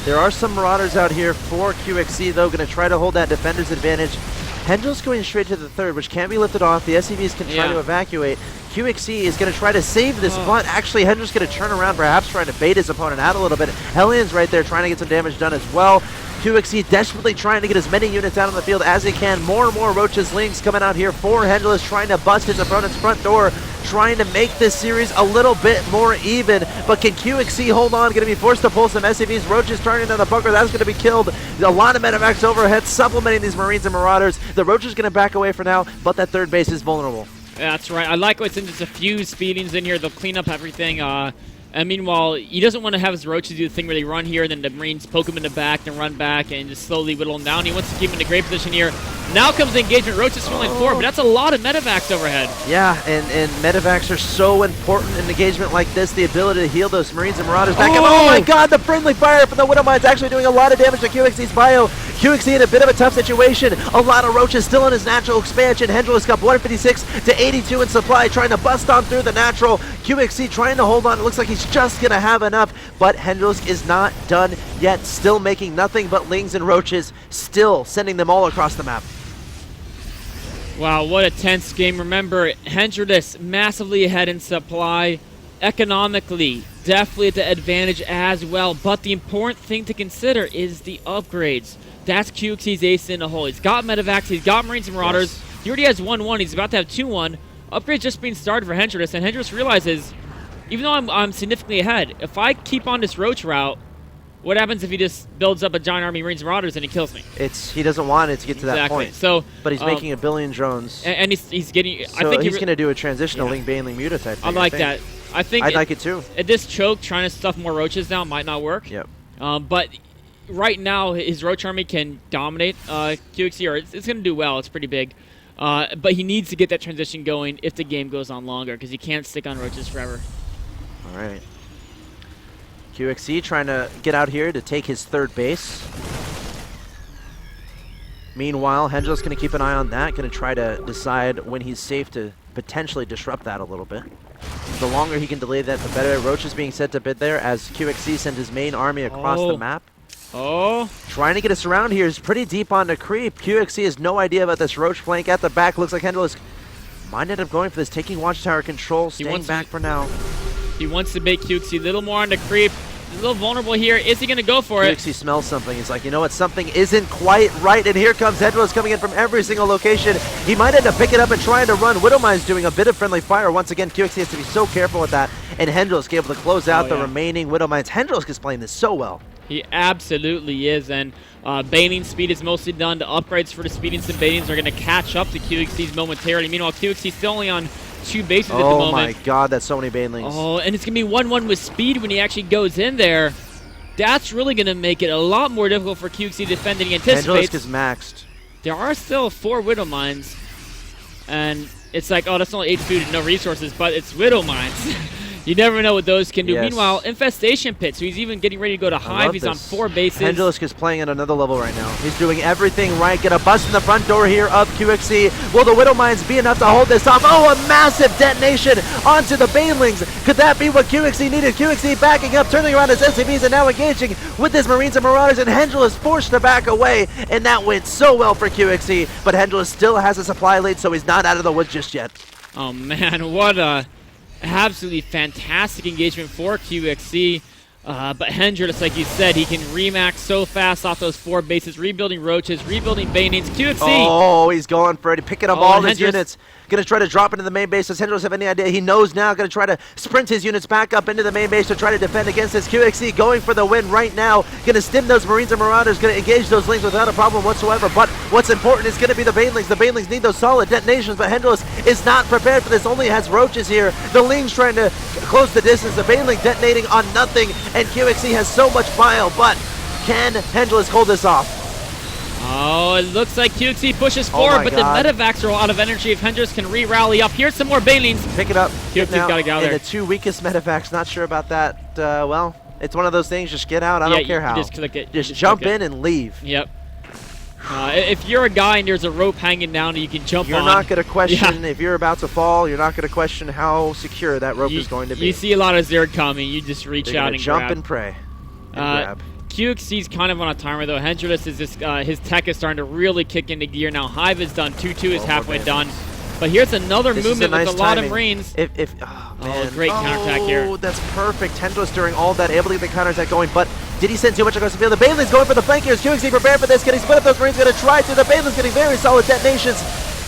There are some Marauders out here for QXC, though, going to try to hold that defender's advantage. Hendralisk going straight to the third, which can't be lifted off. The SCVs can try to evacuate. QXC is going to try to save this, but actually Hendralisk going to turn around, perhaps trying to bait his opponent out a little bit. Hellions right there trying to get some damage done as well. QXC desperately trying to get as many units out on the field as he can. More and more Roaches Lynx coming out here for Hendralisk, trying to bust his opponent's front door, trying to make this series a little bit more even. But can QXC hold on? Going to be forced to pull some SCVs. Roaches turning into the bunker. That's going to be killed. A lot of medevacs overhead supplementing these Marines and Marauders. The Roaches going to back away for now, but that third base is vulnerable. That's right. I like it since it's a few Speedings in here. They'll clean up everything. And meanwhile, he doesn't want to have his Roaches do the thing where they run here and then the Marines poke him in the back, then run back and just slowly whittle him down. He wants to keep him in a great position here. Now comes the engagement. Roaches filling forward, but that's a lot of medevacs overhead. Yeah, and medevacs are so important in an engagement like this. The ability to heal those Marines and Marauders back up. Oh my god, the friendly fire from the Widowmine actually doing a lot of damage to QXC's bio. QXC in a bit of a tough situation. A lot of Roaches still in his natural expansion. Hendralisk up 156 to 82 in supply, trying to bust on through the natural. QXC trying to hold on. It looks like he's just going to have enough, but Hendralisk is not done yet. Still making nothing but Lings and Roaches, still sending them all across the map. Wow, what a tense game. Remember, Hendralisk massively ahead in supply. Economically, definitely at the advantage as well, but the important thing to consider is the upgrades. That's QXC's ace in the hole. He's got medevacs, he's got Marines and Marauders. Yes. He already has 1-1, he's about to have 2-1. Upgrades just being started for Hendralisk, and Hendralisk realizes, even though I'm significantly ahead, if I keep on this Roach route, what happens if he just builds up a giant army of Marines and Marauders and he kills me? He doesn't want it to get to that point. So, but he's making a billion drones. And he's getting... So I think he's going to do a transitional Ling Baneling Muta type thing. I like that. I think I'd like it too. At this choke, trying to stuff more Roaches now might not work. Yep. But right now, his Roach army can dominate QXC, or it's going to do well. It's pretty big. But he needs to get that transition going if the game goes on longer, because he can't stick on Roaches forever. All right. QXC trying to get out here to take his third base. Meanwhile, Hendralisk going to keep an eye on that, going to try to decide when he's safe to potentially disrupt that a little bit. The longer he can delay that, the better. Roach is being set to bid there as QXC sends his main army across the map. Trying to get us around here is pretty deep on the creep. QXC has no idea about this Roach flank at the back. Looks like Hendralisk might end up going for this, taking Watchtower control, staying back for now. He wants to bait QXC a little more on the creep. He's a little vulnerable here. Is he going to go for it? QXC smells something. He's like, you know what? Something isn't quite right. And here comes Hendralisk coming in from every single location. He might end up picking up and trying to run. Widowmine's doing a bit of friendly fire. Once again, QXC has to be so careful with that. And Hendralisk able to close out the remaining Widowmines. Hendralisk is playing this so well. He absolutely is. And Baning speed is mostly done. The upgrades for the Speedings and Banings are going to catch up to QXC's momentarily. Meanwhile, QXC's still only on 2 bases at the moment. Oh my god, that's so many Banelings. Oh, and it's going to be 1-1 with speed when he actually goes in there. That's really going to make it a lot more difficult for QXC to defend than he anticipates. Hendralisk is maxed. There are still 4 Widowmines. And it's like, oh, that's only 8 food and no resources, but it's Widowmines. You never know what those can do. Yes. Meanwhile, Infestation Pit, so he's even getting ready to go to Hive. He's on 4 bases. Hendralisk is playing at another level right now. He's doing everything right. Gonna bust in the front door here of QXC. Will the Widowmines be enough to hold this off? Oh, a massive detonation onto the Banelings. Could that be what QXC needed? QXC backing up, turning around his SCVs, and now engaging with his Marines and Marauders, and Hendralisk forced to back away, and that went so well for QXC, but Hendralisk still has a supply lead, so he's not out of the woods just yet. Oh man, what a absolutely fantastic engagement for QXC. But Hendralisk, like you said, he can remax so fast off those 4 bases, rebuilding Roaches, rebuilding Banings. QXC! Oh, he's going for it, picking up all his units. Going to try to drop into the main base. Does Hendralisk have any idea? He knows now. Going to try to sprint his units back up into the main base to try to defend against this. QXC going for the win right now. Going to stim those Marines and Marauders. Going to engage those Lings without a problem whatsoever. But what's important is going to be the Banelings. The Banelings need those solid detonations, but Hendralisk is not prepared for this. Only has Roaches here. The Lings trying to close the distance. The Baneling detonating on nothing. And QXC has so much bile, but can Hendralisk hold this off? Oh, it looks like QXC pushes forward, but the medevacs are out of energy. If Hendralisk can re-rally up. Here's some more Banelings. Pick it up. QXC's got to get out there. And the 2 weakest medevacs, not sure about that. Well, it's one of those things. Just get out. I don't care how. Just click it. Just jump in and leave. Yep. If you're a guy and there's a rope hanging down and you can jump You're on. not going to question if you're about to fall. You're not going to question how secure that rope is going to be. You see a lot of Zerg coming. You just reach out and jump grab. and pray. And grab. QXC's kind of on a timer though. Hendralisk is just his tech is starting to really kick into gear now. Hive is done. 2-2 is halfway done. But here's another movement with a lot of Marines. Great counterattack here. Oh, that's perfect. Hendralisk during all that, able to get the counterattack going, but did he send too much across the field? The Baneling's going for the flankers. QXC prepared for this. Getting split up, those Marines going to try to. The Baneling's getting very solid detonations.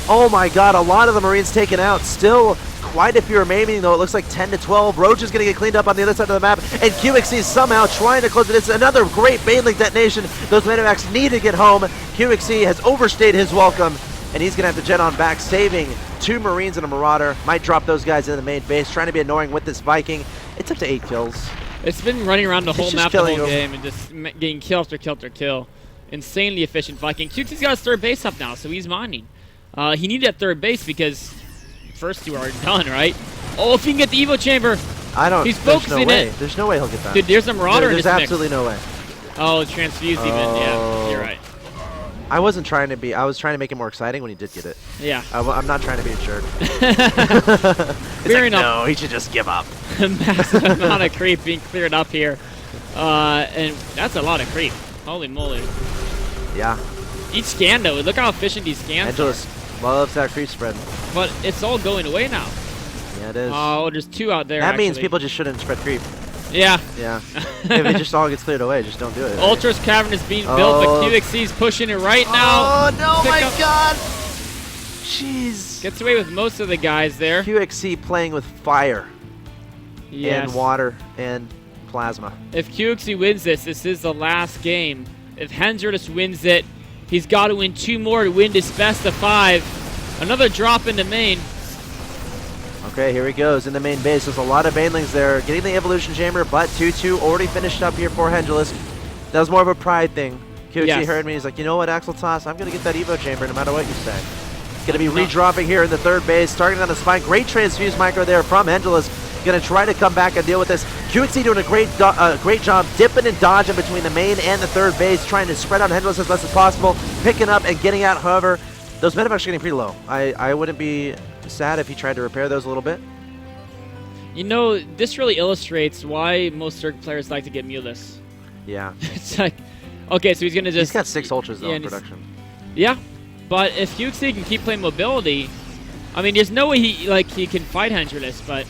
Oh my god, a lot of the Marines taken out. Still quite a few remaining, though. It looks like 10 to 12. Roach is going to get cleaned up on the other side of the map, and QXC somehow trying to close it. It's another great Baneling detonation. Those Medivacs need to get home. QXC has overstayed his welcome, and he's going to have to jet on back, saving 2 Marines and a Marauder. Might drop those guys into the main base, trying to be annoying with this Viking. It's up to 8 kills. It's been running around the whole map the whole game and just getting kill after kill after kill. Insanely efficient Viking. QXC's got his third base up now, so he's mining. He needed that third base because first 2 are done, right? Oh, if he can get the Evo Chamber. He's focusing it. There's no way he'll get that. Dude, there's a Marauder in this mix. There's absolutely no way. Oh, transfused even. Yeah, you're right. I wasn't trying to be. I was trying to make it more exciting when he did get it. Yeah. I'm not trying to be a jerk. No, he should just give up. Massive amount of creep being cleared up here. And that's a lot of creep. Holy moly. Yeah. Each scan, though, look how efficient these scans are. Loves that creep spread. But it's all going away now. Yeah, it is. Oh, there's 2 out there, That means people just shouldn't spread creep. Yeah. Yeah. If it just all gets cleared away, just don't do it. Ultra's Cavern is being built, but QXC's pushing it right now. Oh, no, my god! Jeez. Gets away with most of the guys there. QXC playing with fire. Yes. And water and plasma. If QXC wins this is the last game. If Hendralisk wins it, he's got to win 2 more to win this best of 5. Another drop into main. Okay, here he goes in the main base. There's a lot of Banelings there. Getting the Evolution Chamber, but 2-2 already finished up here for Hendralisk. That was more of a pride thing. QXC heard me. He's like, you know what, Axel Toss? I'm going to get that Evo Chamber no matter what you say. Going to be redropping here in the third base, targeting on the spine. Great transfuse micro there from Hendralisk. Going to try to come back and deal with this. QXC doing a great job dipping and dodging between the main and the third base, trying to spread out Hendralisk as best as possible, picking up and getting out. However, those Medivacs are getting pretty low. I wouldn't be sad if he tried to repair those a little bit. You know, this really illustrates why most Zerg players like to get Mulus. Yeah. It's like, okay, so he's going to just... He's got 6 Ultras, though, in production. Yeah, but if QXC can keep playing mobility, I mean, there's no way he can fight Hendralisk, but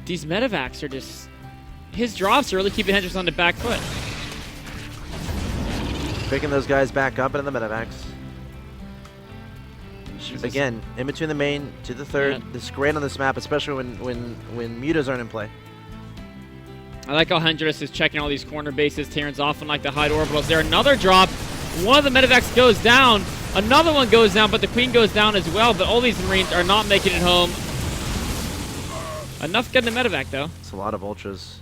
these Medivacs are just... His drops are really keeping Hendralisk on the back foot. Picking those guys back up into the Medivacs. Again, in between the main to the third. Yeah. This is great on this map, especially when mutas aren't in play. I like how Hendralisk is checking all these corner bases. Terran's often like the hide orbitals. There, another drop. One of the Medivacs goes down. Another one goes down, but the Queen goes down as well. But all these Marines are not making it home. Enough getting the Medivac, though. It's a lot of Ultras.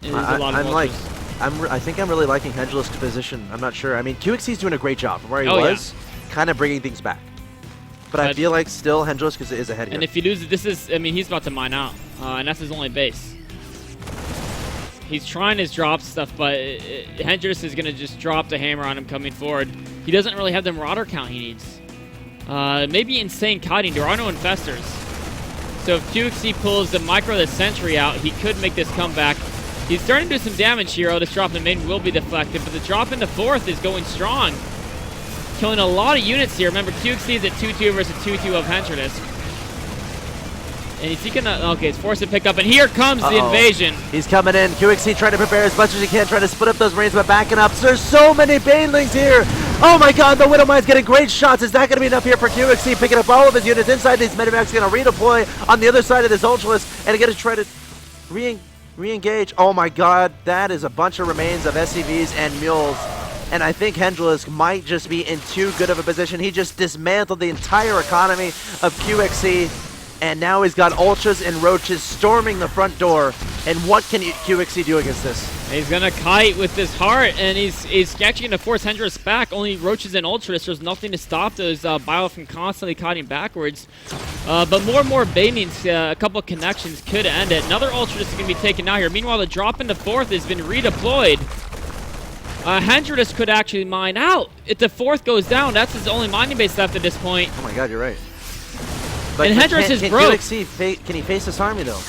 It is a lot of Ultras. I think I'm really liking Hendralisk's position. I'm not sure. I mean, QXC's doing a great job from where he was, kind of bringing things back. But I feel like still Hendralisk is ahead here. And if he loses, this is, I mean, he's about to mine out. And that's his only base. He's trying his drop stuff, but Hendralisk is going to just drop the hammer on him coming forward. He doesn't really have the Marauder count he needs. Maybe insane kiting. There are no infestors. So if QXC pulls the Micro the Sentry out, he could make this comeback. He's starting to do some damage here. Oh, this drop in the main will be deflected, but the drop in the fourth is going strong. Killing a lot of units here. Remember, QXC is at 2-2 versus 2-2 of Hendralisk. And is he gonna... Okay, it's forced to pick up, and here comes the invasion. He's coming in. QXC trying to prepare as much as he can, trying to split up those Marines, but backing up. There's so many Banelings here. Oh my god, the Widowmine's getting great shots. Is that going to be enough here for QXC? Picking up all of his units inside these Medivacs. Going to redeploy on the other side of this Ultralisk, and going to try to re-engage. Oh my god, that is a bunch of remains of SCVs and Mules. And I think Hendralisk might just be in too good of a position. He just dismantled the entire economy of QXC. And now he's got Ultras and Roaches storming the front door. And what can QXC do against this? He's going to kite with his heart, and he's actually going to force Hendralisk back. Only Roaches and Ultras. There's nothing to stop those Bio from constantly kiting backwards. But more and more Banelings, a couple of connections could end it. Another Ultras is going to be taken out here. Meanwhile, the drop in the fourth has been redeployed. Hendralisk could actually mine out. If the 4th goes down, that's his only mining base left at this point. Oh my God, you're right. And Hendralisk is broke. Can he face this army though?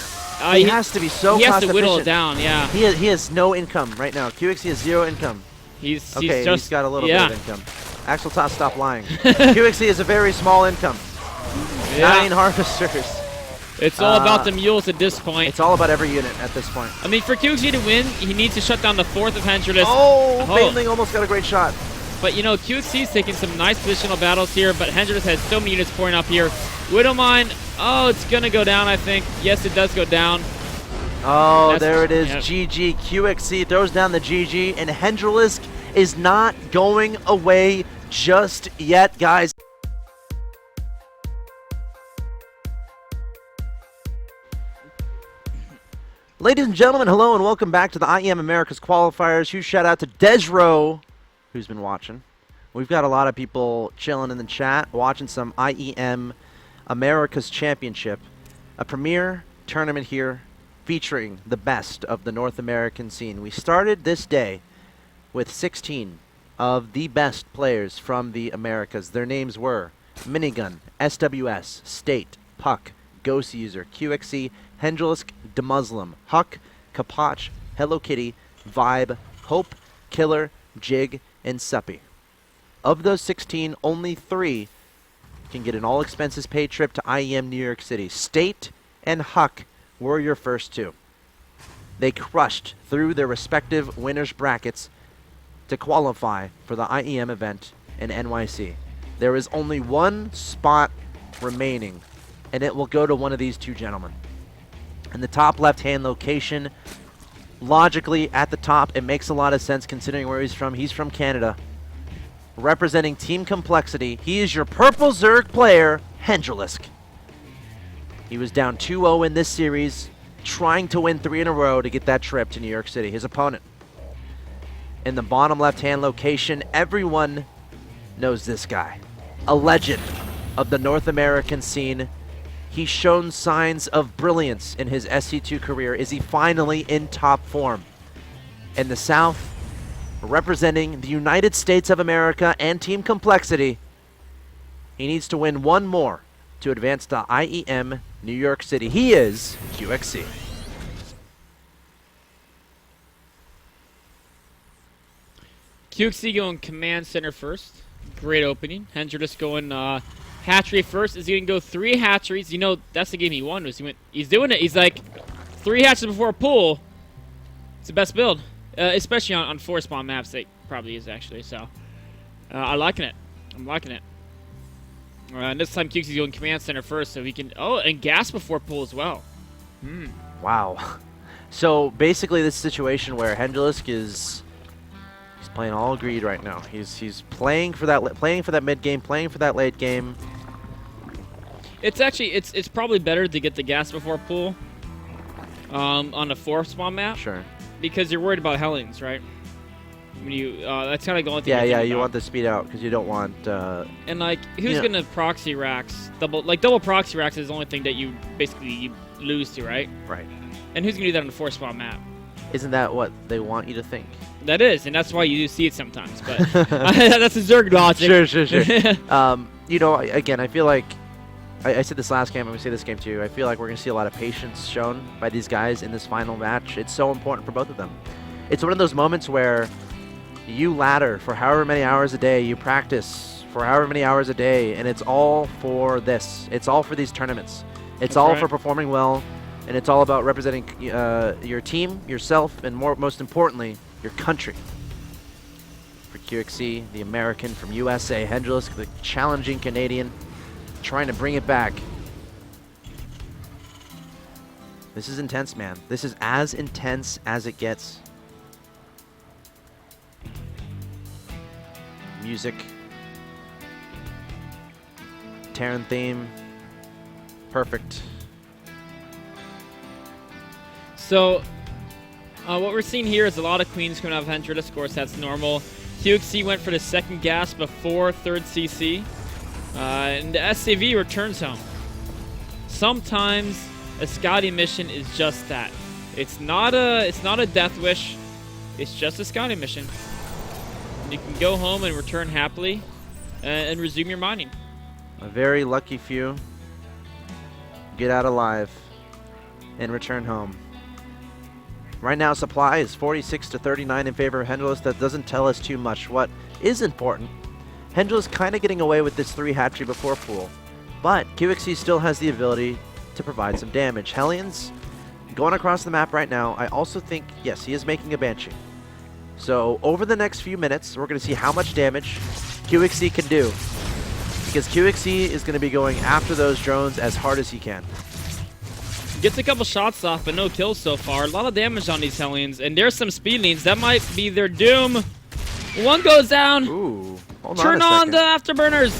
He has to be so cost efficient. He has to whittle it down, yeah. He has no income right now. QXC has 0 income. He's got a little bit of income. Axel Toss, stop lying. QXC is a very small income. 9 harvesters. It's all about the mules at this point. It's all about every unit at this point. I mean, for QXC to win, he needs to shut down the 4th of Hendralisk. Baneling almost got a great shot. But, you know, QXC's taking some nice positional battles here, but Hendralisk has so many units pouring up here. Widowmine, it's going to go down, I think. Yes, it does go down. There it is. Yep. GG. QXC throws down the GG, and Hendralisk is not going away just yet, guys. Ladies and gentlemen, hello and welcome back to the IEM America's Qualifiers. Huge shout out to Desro, who's been watching. We've got a lot of people chilling in the chat, watching some IEM America's Championship, a premier tournament here featuring the best of the North American scene. We started this day with 16 of the best players from the Americas. Their names were Minigun, SWS, State, Puck, Ghost User, QXC, Hendralisk, DeMuslim, Huck, Kapach, Hello Kitty, Vibe, Hope, Killer, Jig, and Suppy. Of those 16, only 3 can get an all-expenses-paid trip to IEM New York City. State and Huck were your first 2. They crushed through their respective winners' brackets to qualify for the IEM event in NYC. There is only 1 spot remaining, and it will go to one of these 2 gentlemen. In the top left-hand location, logically at the top, it makes a lot of sense considering where he's from. He's from Canada. Representing Team Complexity, he is your Purple Zerg player, Hendralisk. He was down 2-0 in this series, trying to win 3 in a row to get that trip to New York City. His opponent. In the bottom left-hand location, everyone knows this guy. A legend of the North American scene. He's shown signs of brilliance in his SC2 career. Is he finally in top form? In the South, representing the United States of America and Team Complexity, he needs to win 1 more to advance to IEM New York City. He is QXC. QXC going command center first. Great opening. Hendralisk going hatchery first. Is he going to go 3 hatcheries? You know, that's the game he won. He's doing it. He's like 3 hatches before a pool. It's the best build. Especially on 4 spawn maps. It probably is, actually. So, I'm liking it. I'm liking it. And this time QXC's going command center first, so he can... Oh, and gas before pool as well. Wow. So, basically, this situation where Hendralisk is... He's playing all greed right now. He's playing for that mid game, playing for that late game. It's actually it's probably better to get the gas before pool on the 4 spawn map. Sure. Because you're worried about Hellings, right? When you that's kind of the only thing. Yeah, you want the speed out because you don't want. And like, who's gonna proxy racks? Double proxy racks is the only thing that you lose to, right? Right. And who's gonna do that on the 4 spawn map? Isn't that what they want you to think? That is, and that's why you do see it sometimes. But that's a Zerg logic. Sure. You know, again, I feel like I said this last game, and we say this game too. I feel like we're going to see a lot of patience shown by these guys in this final match. It's so important for both of them. It's one of those moments where you ladder for however many hours a day, you practice for however many hours a day, and it's all for this. It's all for these tournaments. It's all for performing well, and it's all about representing your team, yourself, and most importantly, your country. For QXC, the American from USA, Hendralisk, the challenging Canadian, trying to bring it back. This is intense, man. This is as intense as it gets. Music. Terran theme. Perfect. So, what we're seeing here is a lot of queens coming out of Hendralisk. Of course, that's normal. QXC went for the 2nd gas before 3rd CC. And the SCV returns home. Sometimes a scouting mission is just that. It's not a death wish. It's just a scouting mission. You can go home and return happily and resume your mining. A very lucky few get out alive and return home. Right now, supply is 46 to 39 in favor of Hendralisk. That doesn't tell us too much. What is important, Hendralisk kind of getting away with this 3 hatchery before pool, but QXC still has the ability to provide some damage. Hellions going across the map right now. I also think, yes, he is making a Banshee. So over the next few minutes, we're going to see how much damage QXC can do, because QXC is going to be going after those drones as hard as he can. Gets a couple shots off, but no kills so far. A lot of damage on these Hellions, and there's some speedlings. That might be their doom. One goes down. Ooh, hold Turn on the afterburners.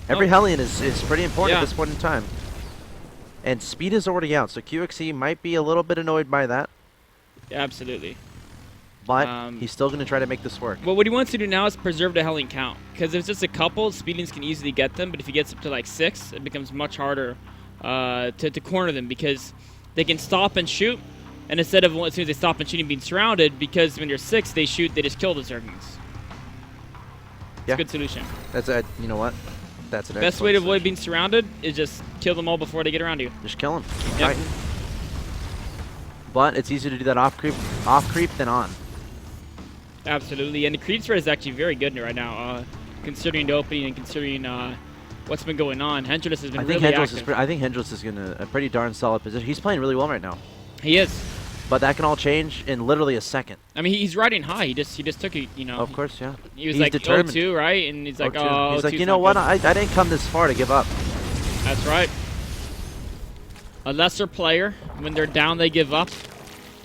Every Hellion is pretty important Yeah. at this point in time. And speed is already out, so QXC might be a little bit annoyed by that. Absolutely. But he's still going to try to make this work. Well, what he wants to do now is preserve the Hellion count. Because if it's just a couple, speedlings can easily get them. But if he gets up to like 6, it becomes much harder to corner them, because they can stop and shoot. And instead of, as soon as they stop and shooting, being surrounded, because when you're 6, they shoot, they just kill the Zerglings. It's a good solution. That's a, you know what? That's an Best way to avoid being surrounded is just kill them all before they get around you. Just kill them. Yep. Titan. But it's easier to do that off creep than on. Absolutely, and the creep threat is actually very good right now, considering the opening and considering what's been going on. Hendralisk has been really active. I think Hendralisk is in a pretty darn solid position. He's playing really well right now. He is. But that can all change in literally a second. I mean, he's riding high. He just took it, you know. Of course, yeah. He was he's like determined. 0-2, right? And he's like, 0-2. oh, he's like, 0-2's you know not what? good. I didn't come this far to give up. That's right. A lesser player, when they're down, they give up.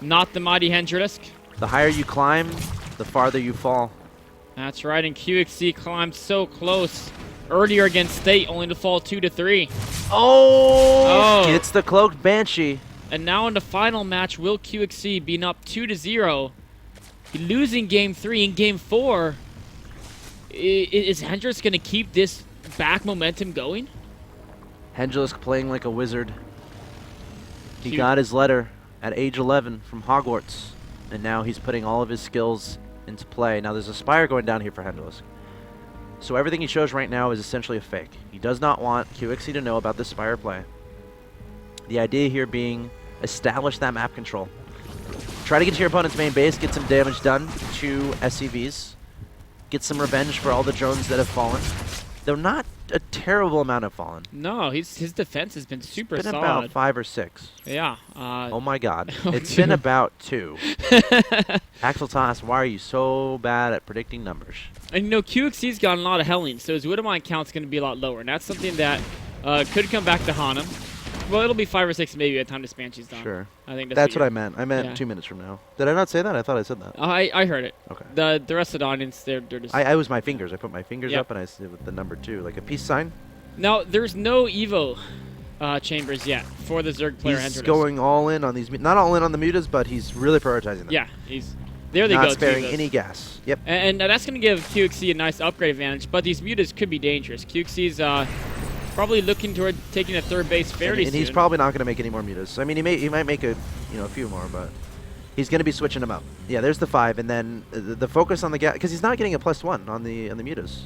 Not the mighty Hendralisk. The higher you climb, the farther you fall. That's right, and QXC climbed so close earlier against State, only to fall 2-3. Oh! Gets the cloaked Banshee. And now in the final match, will QXC being up 2-0, losing game 3 in game 4? Is Hendralisk going to keep this back momentum going? Hendralisk playing like a wizard. He got his letter at age 11 from Hogwarts, and now he's putting all of his skills into play. Now there's a Spire going down here for Hendralisk. So everything he shows right now is essentially a fake. He does not want QXC to know about this Spire play. The idea here being establish that map control. Try to get to your opponent's main base, get some damage done to SCVs, get some revenge for all the drones that have fallen. Though not a terrible amount have fallen. No, his defense has been super It's been solid. about 5 or 6. Yeah. Oh my god. Oh, It's 2. been about 2. Axel Toss, why are you so bad at predicting numbers? And you know, QXC's got a lot of Hellions, so his Widowmine count's going to be a lot lower. And that's something that could come back to haunt him. Well, it'll be 5 or 6 maybe by the time this Banshee's done. Sure. I think That's what I meant. I meant 2 minutes from now. Did I not say that? I thought I said that. I heard it. Okay. The rest of the audience, they're just... I was my fingers. I put my fingers Yep. up and I said with the number 2, like a peace sign. Now, there's no Evo chambers yet for the Zerg player. He's Hendralisk. going all in on these, not all in on the mutas, but he's really prioritizing them. Yeah, he's... There they not go. sparing any gas. Yep. And that's going to give QXC a nice upgrade advantage, but these mutas could be dangerous. QXC's probably looking toward taking a third base fairly and soon. he's probably not going to make any more mutas. I mean, he might make a few more, but he's going to be switching them up. Yeah, there's the 5, and then the focus on the gas, because he's not getting a +1 on the mutas.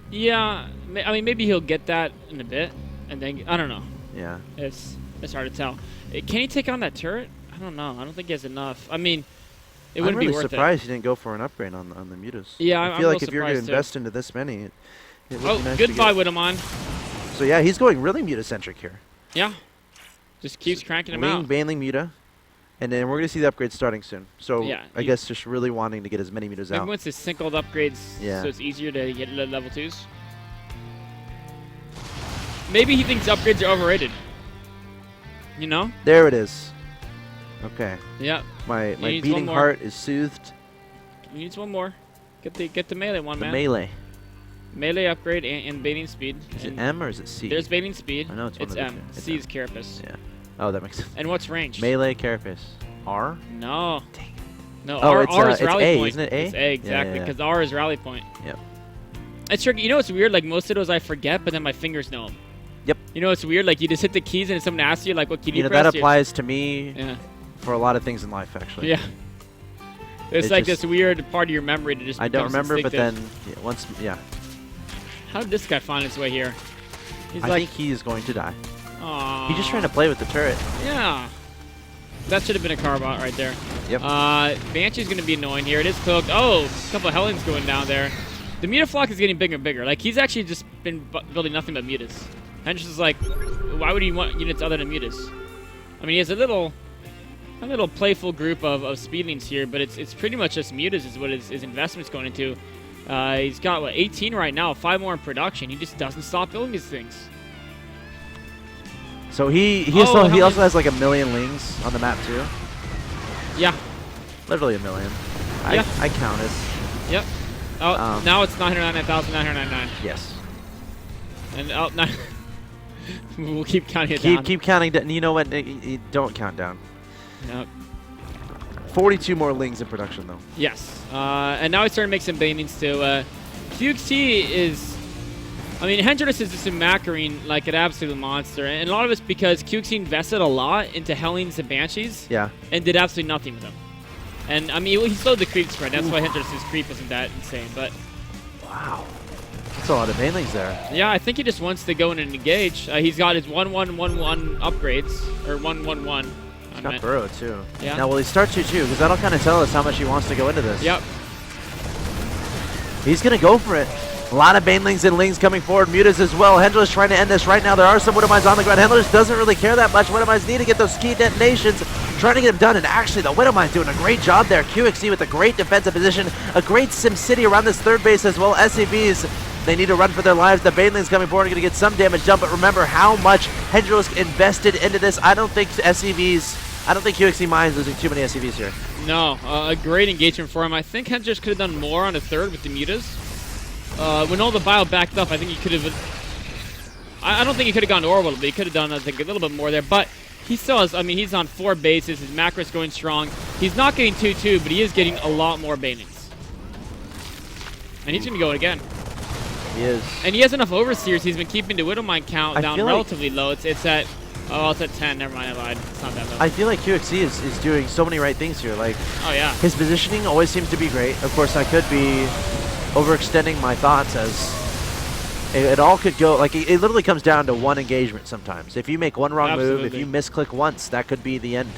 Yeah, I mean, maybe he'll get that in a bit, and then I don't know. Yeah. It's hard to tell. Can he take on that turret? I don't know. I don't think he has enough. I mean, it wouldn't I'm be really worth surprised he didn't go for an upgrade on the mutas. Yeah, I I'm feel a like little if you're going to surprised, invest into this many, it would be nice goodbye, to get. Widowmine. So yeah, he's going really muta-centric here. Yeah. Just keeps cranking him out. Baneling muta, and then we're going to see the upgrades starting soon. So Yeah, I guess just really wanting to get as many mutas Maybe out. once the sync-ed upgrades, Yeah. so it's easier to get level 2s. Maybe he thinks upgrades are overrated. You know? There it is. Okay. Yeah. My needs one beating more. heart is soothed. He needs one more. Get the melee one, The man. melee. Melee upgrade and baiting speed. Is it And M or is it C? There's baiting speed. I know it's one of the M. two. It's C M. is Carapace. Yeah. Oh, that makes sense. And what's range? Melee carapace. R? No. Dang. No, Oh, R is it's rally A, point. isn't it A? It's A, exactly, Yeah, yeah. because R is rally point. Yep. It's tricky. You know what's weird? Like, most of those I forget, but then my fingers know them. Yep. You know what's weird? Like, you just hit the keys and someone asks you, like, what key do you You know, press? that applies to me Yeah. for a lot of things in life, actually. Yeah. It's It like just- this weird part of your memory to just I don't becomes remember, but then instinctive. yeah. How did this guy find his way here? He's I like, think he is going to die. aw. He's just trying to play with the turret. Yeah. That should have been a carbot right there. Yep. Banshee's going to be annoying here. It is cooked. Oh, a couple of Hellions going down there. The Mutaflock is getting bigger and bigger. Like, he's actually just been building nothing but mutas. Hendrix is like, why would he want units other than mutas? I mean, he has a little playful group of speedlings here, but it's pretty much just mutas is what his investment's going into. He's got, what, 18 right now, 5 more in production. He just doesn't stop building these things. So he Oh, also has like 1 million lings on the map too. Yeah. Literally 1 million. Yeah. I counted. Yep. Oh, now it's 999,999. Yes. And oh, no. We'll keep counting it down. Keep counting. You know what? Don't count down. Yep. 42 more lings in production though. Yes. And now he's starting to make some banings too. QXT is... I mean, Hendralisk is just a Macarene like an absolute monster. And a lot of it's because QXT invested a lot into Hellions and Banshees. Yeah. And did absolutely nothing with them. And, I mean, he slowed the creep spread. That's why Hendralisk's creep isn't that insane. But... Wow. That's a lot of banelings there. Yeah, I think he just wants to go in and engage. He's got his 1-1-1-1 upgrades. Or 1-1-1. He's got Burrow too. Yeah. Now will he start 2-2? Because that'll kind of tell us how much he wants to go into this. Yep. He's going to go for it. A lot of banelings and lings coming forward. Mutas as well. Hendralisk trying to end this right now. There are some Widowmines on the ground. Hendralisk doesn't really care that much. Widowmines need to get those key detonations. Trying to get them done. And actually, the Widowmines doing a great job there. QXC with a great defensive position. A great SimCity around this third base as well. SCVs, they need to run for their lives. The banelings coming forward are going to get some damage done. But remember how much Hendralisk invested into this. I don't think QXC minds losing too many SCVs here. No, a great engagement for him. I think Hendralisk could have done more on a third with the mutas. When all the bio backed up, I think he could have... I don't think he could have gone to orbital, but he could have done, I think, a little bit more there. But he still has... I mean, he's on 4 bases. His macro's going strong. He's not getting 2-2, but he is getting a lot more banings. And he's going to go again. He is. And he has enough overseers. He's been keeping the Widowmine count down feel like- relatively low. It's at... Oh, it's at 10. Never mind, I lied. It's not that low. I feel like QXC is doing so many right things here. Like, Oh, yeah. his positioning always seems to be great. Of course, I could be overextending my thoughts as it all could go. Like, it literally comes down to one engagement sometimes. If you make one wrong move, if Absolutely. you misclick once, that could be the end.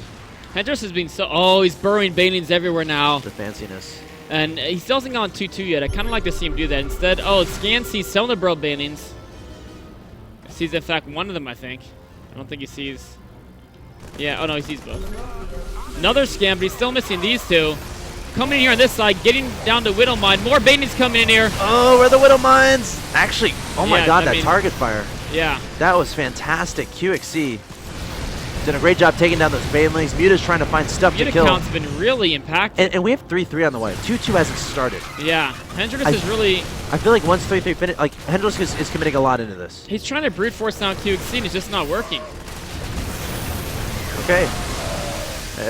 Hendralisk has been so... Oh, he's burrowing banelings everywhere now. The fanciness. And he still hasn't gone 2-2 yet. I kind of like to see him do that. Instead, oh, Scan sees Celebro banings. Sees, in fact, one of them, I think. I don't think he sees... Yeah, oh no, he sees both. Another Scan, but he's still missing these two. Coming in here on this side, getting down to Widowmine. More banings coming in here. Oh, where are the Widowmines? Actually, oh my Yeah, god, I that mean- target fire. Yeah. That was fantastic. QXC did a great job taking down those banelings. Muta's trying to find stuff to Unit kill. count's been really impactful. And we have 3-3 on the way. 2-2 hasn't started. Yeah. Hendralisk is really... I feel like once 3-3 finish, like, Hendralisk is committing a lot into this. He's trying to brute force down QXC and it's just not working. Okay.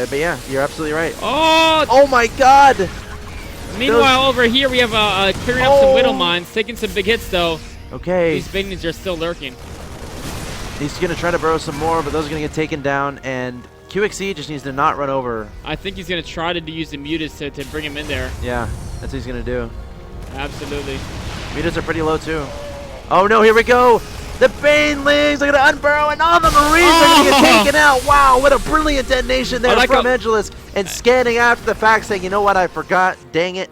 But yeah, you're absolutely right. Oh! Oh my god! Meanwhile, over here, we have clearing up some Oh. Widowmines, taking some big hits, though. Okay. These banings are still lurking. He's going to try to burrow some more, but those are going to get taken down, and QXC just needs to not run over. I think he's going to try to use the mutas to bring him in there. Yeah, that's what he's going to do. Absolutely. Mutas are pretty low, too. Oh no, here we go! The banelings are going to unburrow, and all the Marines are going to get taken out! Wow, what a brilliant detonation there like from how- Hendralisk, and scanning after the fact, saying, you know what, I forgot, dang it.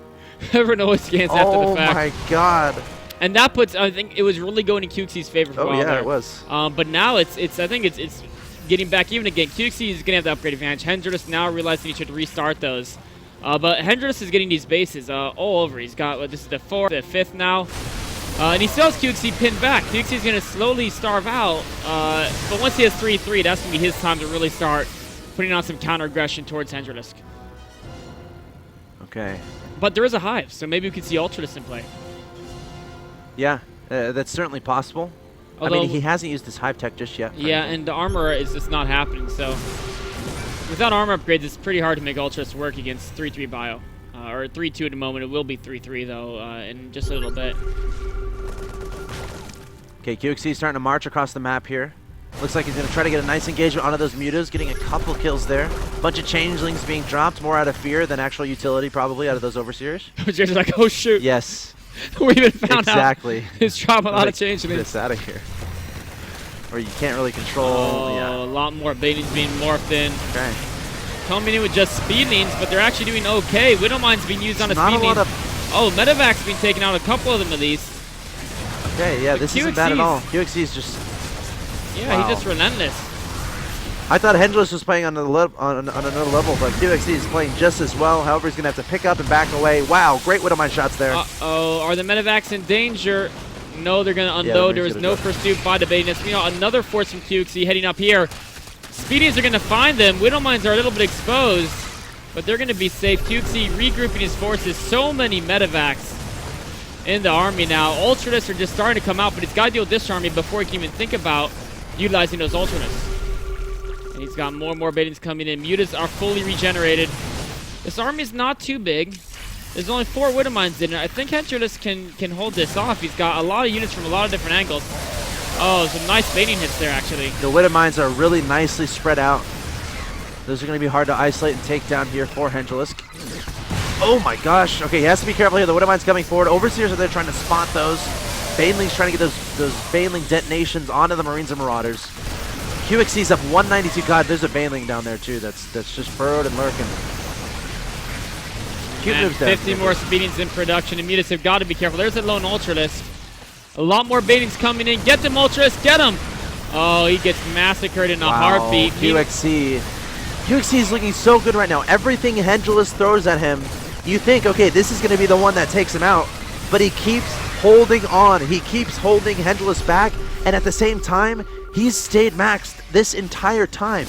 Everyone always scans after the fact. Oh my god. And that puts, I think, it was really going in QXC's favor for a Oh while yeah, there. it was. But now I think it's getting back even again. QXC is going to have the upgrade advantage. Hendralisk now realizing he should restart those. But Hendralisk is getting these bases all over. He's got, this is the 4th, the 5th now. And he still has QXC pinned back. QXC is going to slowly starve out. But once he has 3-3, that's going to be his time to really start putting on some counter-aggression towards Hendralisk. Okay. But there is a hive, so maybe we could see Ultradis in play. Yeah, that's certainly possible. Although, I mean, he hasn't used his hive tech just yet. yeah, and the armor is just not happening, so without armor upgrades, it's pretty hard to make Ultradis work against 3-3 bio. Or 3-2 at the moment. It will be 3-3, though, in just a little bit. Okay, QXC is starting to march across the map here. Looks like he's going to try to get a nice engagement onto those mutas, getting a couple kills there. Bunch of changelings being dropped, more out of fear than actual utility probably out of those overseers. Just like, oh shoot. Yes. We even found exactly. out. He's dropping a lot of changelings. Get this out of here. Or you can't really control. Oh, yeah. a lot more baitings being morphed in. Okay. Coming in with just speedlings, but they're actually doing okay. Widowmine's being used on a not a lot speedling. of. Oh, Medevac's been taking out a couple of them at least. Okay, yeah, But this isn't bad at all. QXC's just. Yeah, wow. he's just relentless. I thought Hendralisk was playing on another level, but QXC is playing just as well. However, he's going to have to pick up and back away. Wow, great Widowmine shots there. Uh-oh, are the Medevacs in danger? No, they're going to unload. There is no pursuit by the Batinus. Meanwhile, another force from QXC heading up here. Speedies are going to find them. Widowmines are a little bit exposed, but they're going to be safe. QXC regrouping his forces. So many Medevacs in the army now. Ultralists are just starting to come out, but he's got to deal with this army before he can even think about utilizing those Ultralists. And he's got more and more Baitings coming in. Mutas are fully regenerated. This army is not too big. There's only 4 Widowmines in it. I think Hendralisk can hold this off. He's got a lot of units from a lot of different angles. Oh, some nice baiting hits there, actually. The Widowmines are really nicely spread out. Those are going to be hard to isolate and take down here for Hendralisk. Oh my gosh. Okay, he has to be careful here. The Widowmines coming forward. Overseers are there trying to spot those. Banelings trying to get those Baneling detonations onto the Marines and Marauders. QXC's up 192. God, there's a Baneling down there too. That's just burrowed and lurking. Cute moves there. 50 more speedings in production. And Mutas have got to be careful. There's a lone Ultralist. A lot more Baitings coming in. Get them, Ultralist. Get him. Oh, he gets massacred in a heartbeat. QXC. QXC is looking so good right now. Everything Hendralisk throws at him, you think, okay, this is going to be the one that takes him out. But he keeps holding on. He keeps holding Hendralisk back. And at the same time, he's stayed maxed this entire time.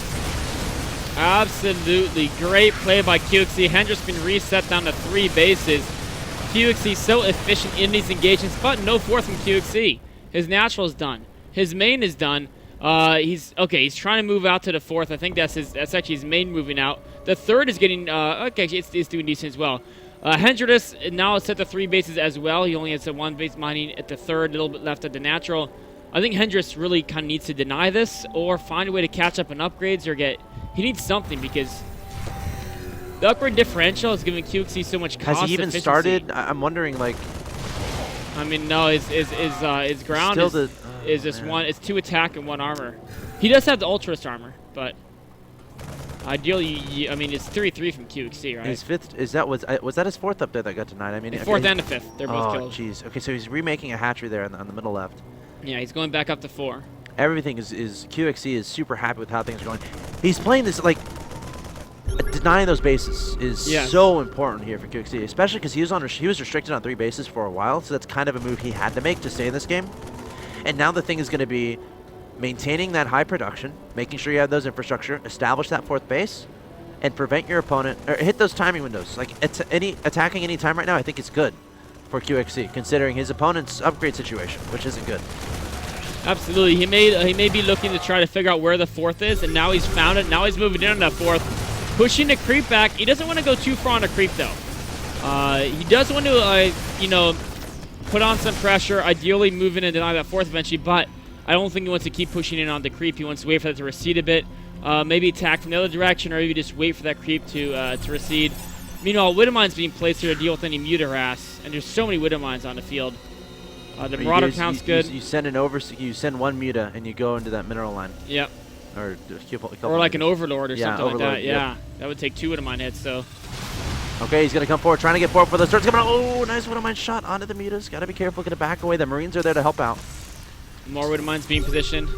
Absolutely. Great play by QXC. Hendralisk's been reset down to 3 bases. QXC so efficient in these engagements, but no fourth from QXC. His natural is done. His main is done. He's trying to move out to the 4th. I think that's actually his main moving out. The 3rd is getting okay, it's doing decent as well. Hendralisk now is set to 3 bases as well. He only has a 1 base mining at the 3rd, a little bit left at the natural. I think Hendralisk really kind of needs to deny this or find a way to catch up on upgrades or he needs something because the upgrade differential is giving QXC so much cost. Has he even started? I'm wondering, like. I mean, no, his ground is just one. It's 2 attack and 1 armor. He does have the Ultralist armor, but ideally, I mean, it's 3-3 from QXC, right? His 5th was that his 4th up there that got denied? I mean, the 4th and the 5th, they're both killed. Oh, jeez. Okay, so he's remaking a hatchery there on the middle left. Yeah, he's going back up to 4. Everything is QXC is super happy with how things are going. He's playing this like. Denying those bases is so important here for QXC, especially because he was restricted on 3 bases for a while, so that's kind of a move he had to make to stay in this game. And now the thing is going to be maintaining that high production, making sure you have those infrastructure, establish that 4th base, and prevent your opponent or hit those timing windows. Like attacking any time right now, I think it's good for QXC considering his opponent's upgrade situation, which isn't good. Absolutely, he may be looking to try to figure out where the 4th is, and now he's found it. Now he's moving in on that 4th. Pushing the creep back. He doesn't want to go too far on the creep, though. He does want to, put on some pressure, ideally move in and deny that 4th eventually, but I don't think he wants to keep pushing in on the creep. He wants to wait for that to recede a bit, maybe attack from the other direction, or maybe just wait for that creep to recede. Meanwhile, Widowmine's being placed here to deal with any Muta harass, and there's so many Widowmines on the field. The Marauder count's good. You send 1 Muta, and you go into that mineral line. Yep. Or like an Overlord or something Overlord, like that. Yeah, that would take 2 Widowmine hits, so. Okay, he's going to come forward, trying to get forward for the starts coming out. Oh, nice Widowmine shot onto the Mutas. Got to be careful, going to back away. The Marines are there to help out. More Widowmines being positioned.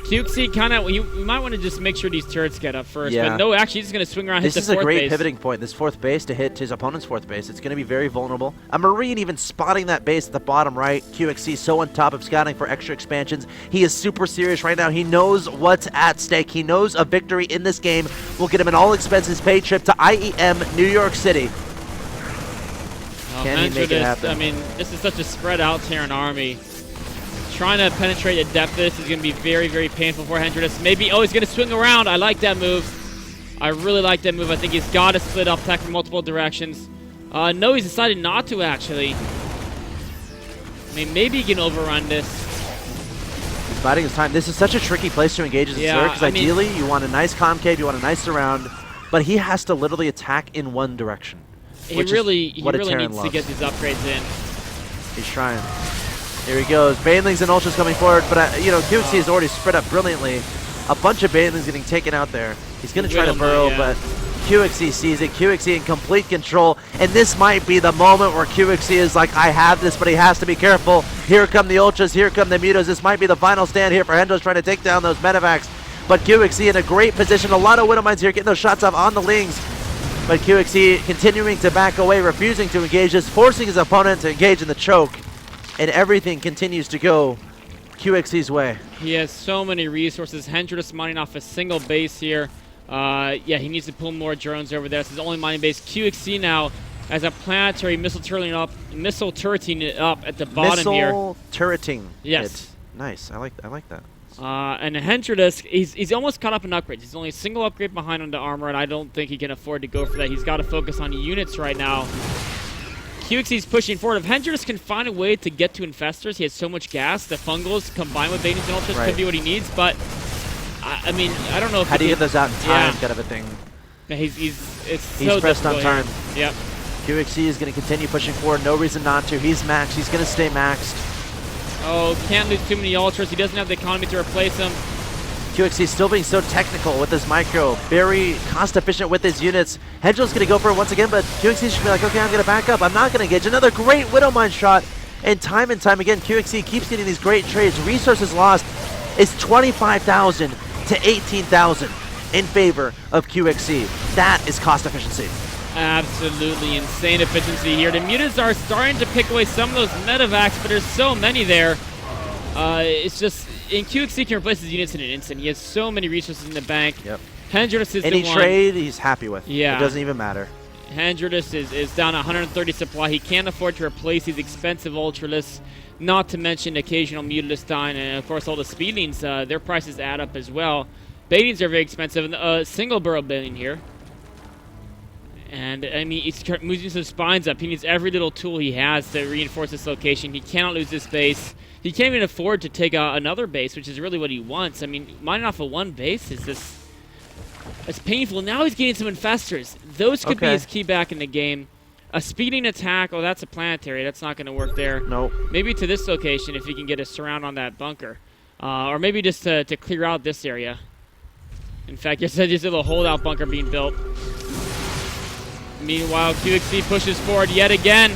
QXC kind of, you might want to just make sure these turrets get up first. Yeah. But no, actually, he's just going to swing around, hit the 4th base. This is a great pivoting point, this 4th base, to hit his opponent's 4th base. It's going to be very vulnerable. A Marine even spotting that base at the bottom right. QXC so on top of scouting for extra expansions. He is super serious right now. He knows what's at stake. He knows a victory in this game will get him an all-expenses-paid trip to IEM New York City. Can he make it happen? I mean, this is such a spread-out Terran army. Trying to penetrate the depth of this is going to be very, very painful for Hendralisk. Maybe, he's going to swing around. I like that move. I really like that move. I think he's got to split off attack from multiple directions. No, he's decided not to, actually. I mean, maybe he can overrun this. biding his time. This is such a tricky place to engage as a Zerg, because ideally you want a nice concave, you want a nice surround, but he has to literally attack in one direction. He really needs to get these upgrades in. He's trying. Here he goes. Banelings and Ultras coming forward, but you know, QXC is already spread up brilliantly. A bunch of Banelings getting taken out there. He's going to try to burrow, but QXC sees it. QXC in complete control, and this might be the moment where QXC is like, I have this, but he has to be careful. Here come the Ultras, here come the Mutos. This might be the final stand here for Hendralisk trying to take down those Medivacs, but QXC in a great position. A lot of Widow Mines here, getting those shots off on the Lings, but QXC continuing to back away, refusing to engage this, forcing his opponent to engage in the choke, and everything continues to go QXC's way. He has so many resources. Hendralisk mining off a single base here. Yeah, he needs to pull more drones over there. It's his only mining base. QXC now as a planetary missile turreting it up at the bottom here. Missile turreting. Yes. Nice. I like that. And Hendralisk, he's almost caught up in upgrades. He's only a single upgrade behind on the armor, and I don't think he can afford to go for that. He's got to focus on units right now. QXC's pushing forward. If Hendralisk can find a way to get to Infestors, he has so much gas. The Fungals combined with Banelings and Ultras could be what he needs, but I mean, I don't know if how do you get those out in time, kind of a thing. Yeah, he's so pressed on time. Yep. QXC is going to continue pushing forward. No reason not to. He's maxed. He's going to stay maxed. Oh, can't lose too many Ultras. He doesn't have the economy to replace them. QXC still being so technical with his micro, very cost efficient with his units. Hendralisk's going to go for it once again, but QXC should be like, okay, I'm going to back up. I'm not going to engage. Another great Widow Mine shot, and time again, QXC keeps getting these great trades. Resources lost is 25,000 to 18,000 in favor of QXC. That is cost efficiency. Absolutely insane efficiency here. The Mutas are starting to pick away some of those Medivacs, but there's so many there. It's just, and QXC can replace his units in an instant. He has so many resources in the bank. Yep. Hendralisk is any the one. trade he's happy with. Yeah. It doesn't even matter. Hendralisk is down 130 supply. He can't afford to replace these expensive Ultralisks, not to mention occasional Mutalist dying, and of course all the Speedlings, their prices add up as well. Banelings are very expensive. Single burrow Baneling here. And I mean, he's moving some spines up. He needs every little tool he has to reinforce this location. He cannot lose this base. He can't even afford to take another base, which is really what he wants. I mean, mining off of one base is just, it's painful. Now he's getting some Infestors. Those could be his key back in the game. A speeding attack, oh, that's a planetary. That's not going to work there. Nope. Maybe to this location if he can get a surround on that bunker. Or maybe just to clear out this area. In fact, there's a little holdout bunker being built. Meanwhile, QXC pushes forward yet again.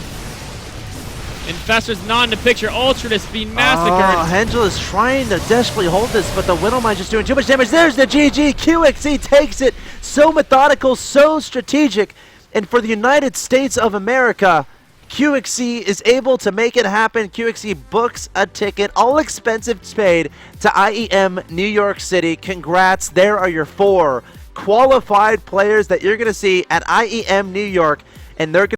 Infestors not in the picture. Ultradis being massacred. Oh, Hendralisk trying to desperately hold this, but the Widow Mine just doing too much damage. There's the GG. QXC takes it. So methodical, so strategic. And for the United States of America, QXC is able to make it happen. QXC books a ticket, all expenses paid, to IEM New York City. Congrats. There are your 4 qualified players that you're going to see at IEM New York, and they're going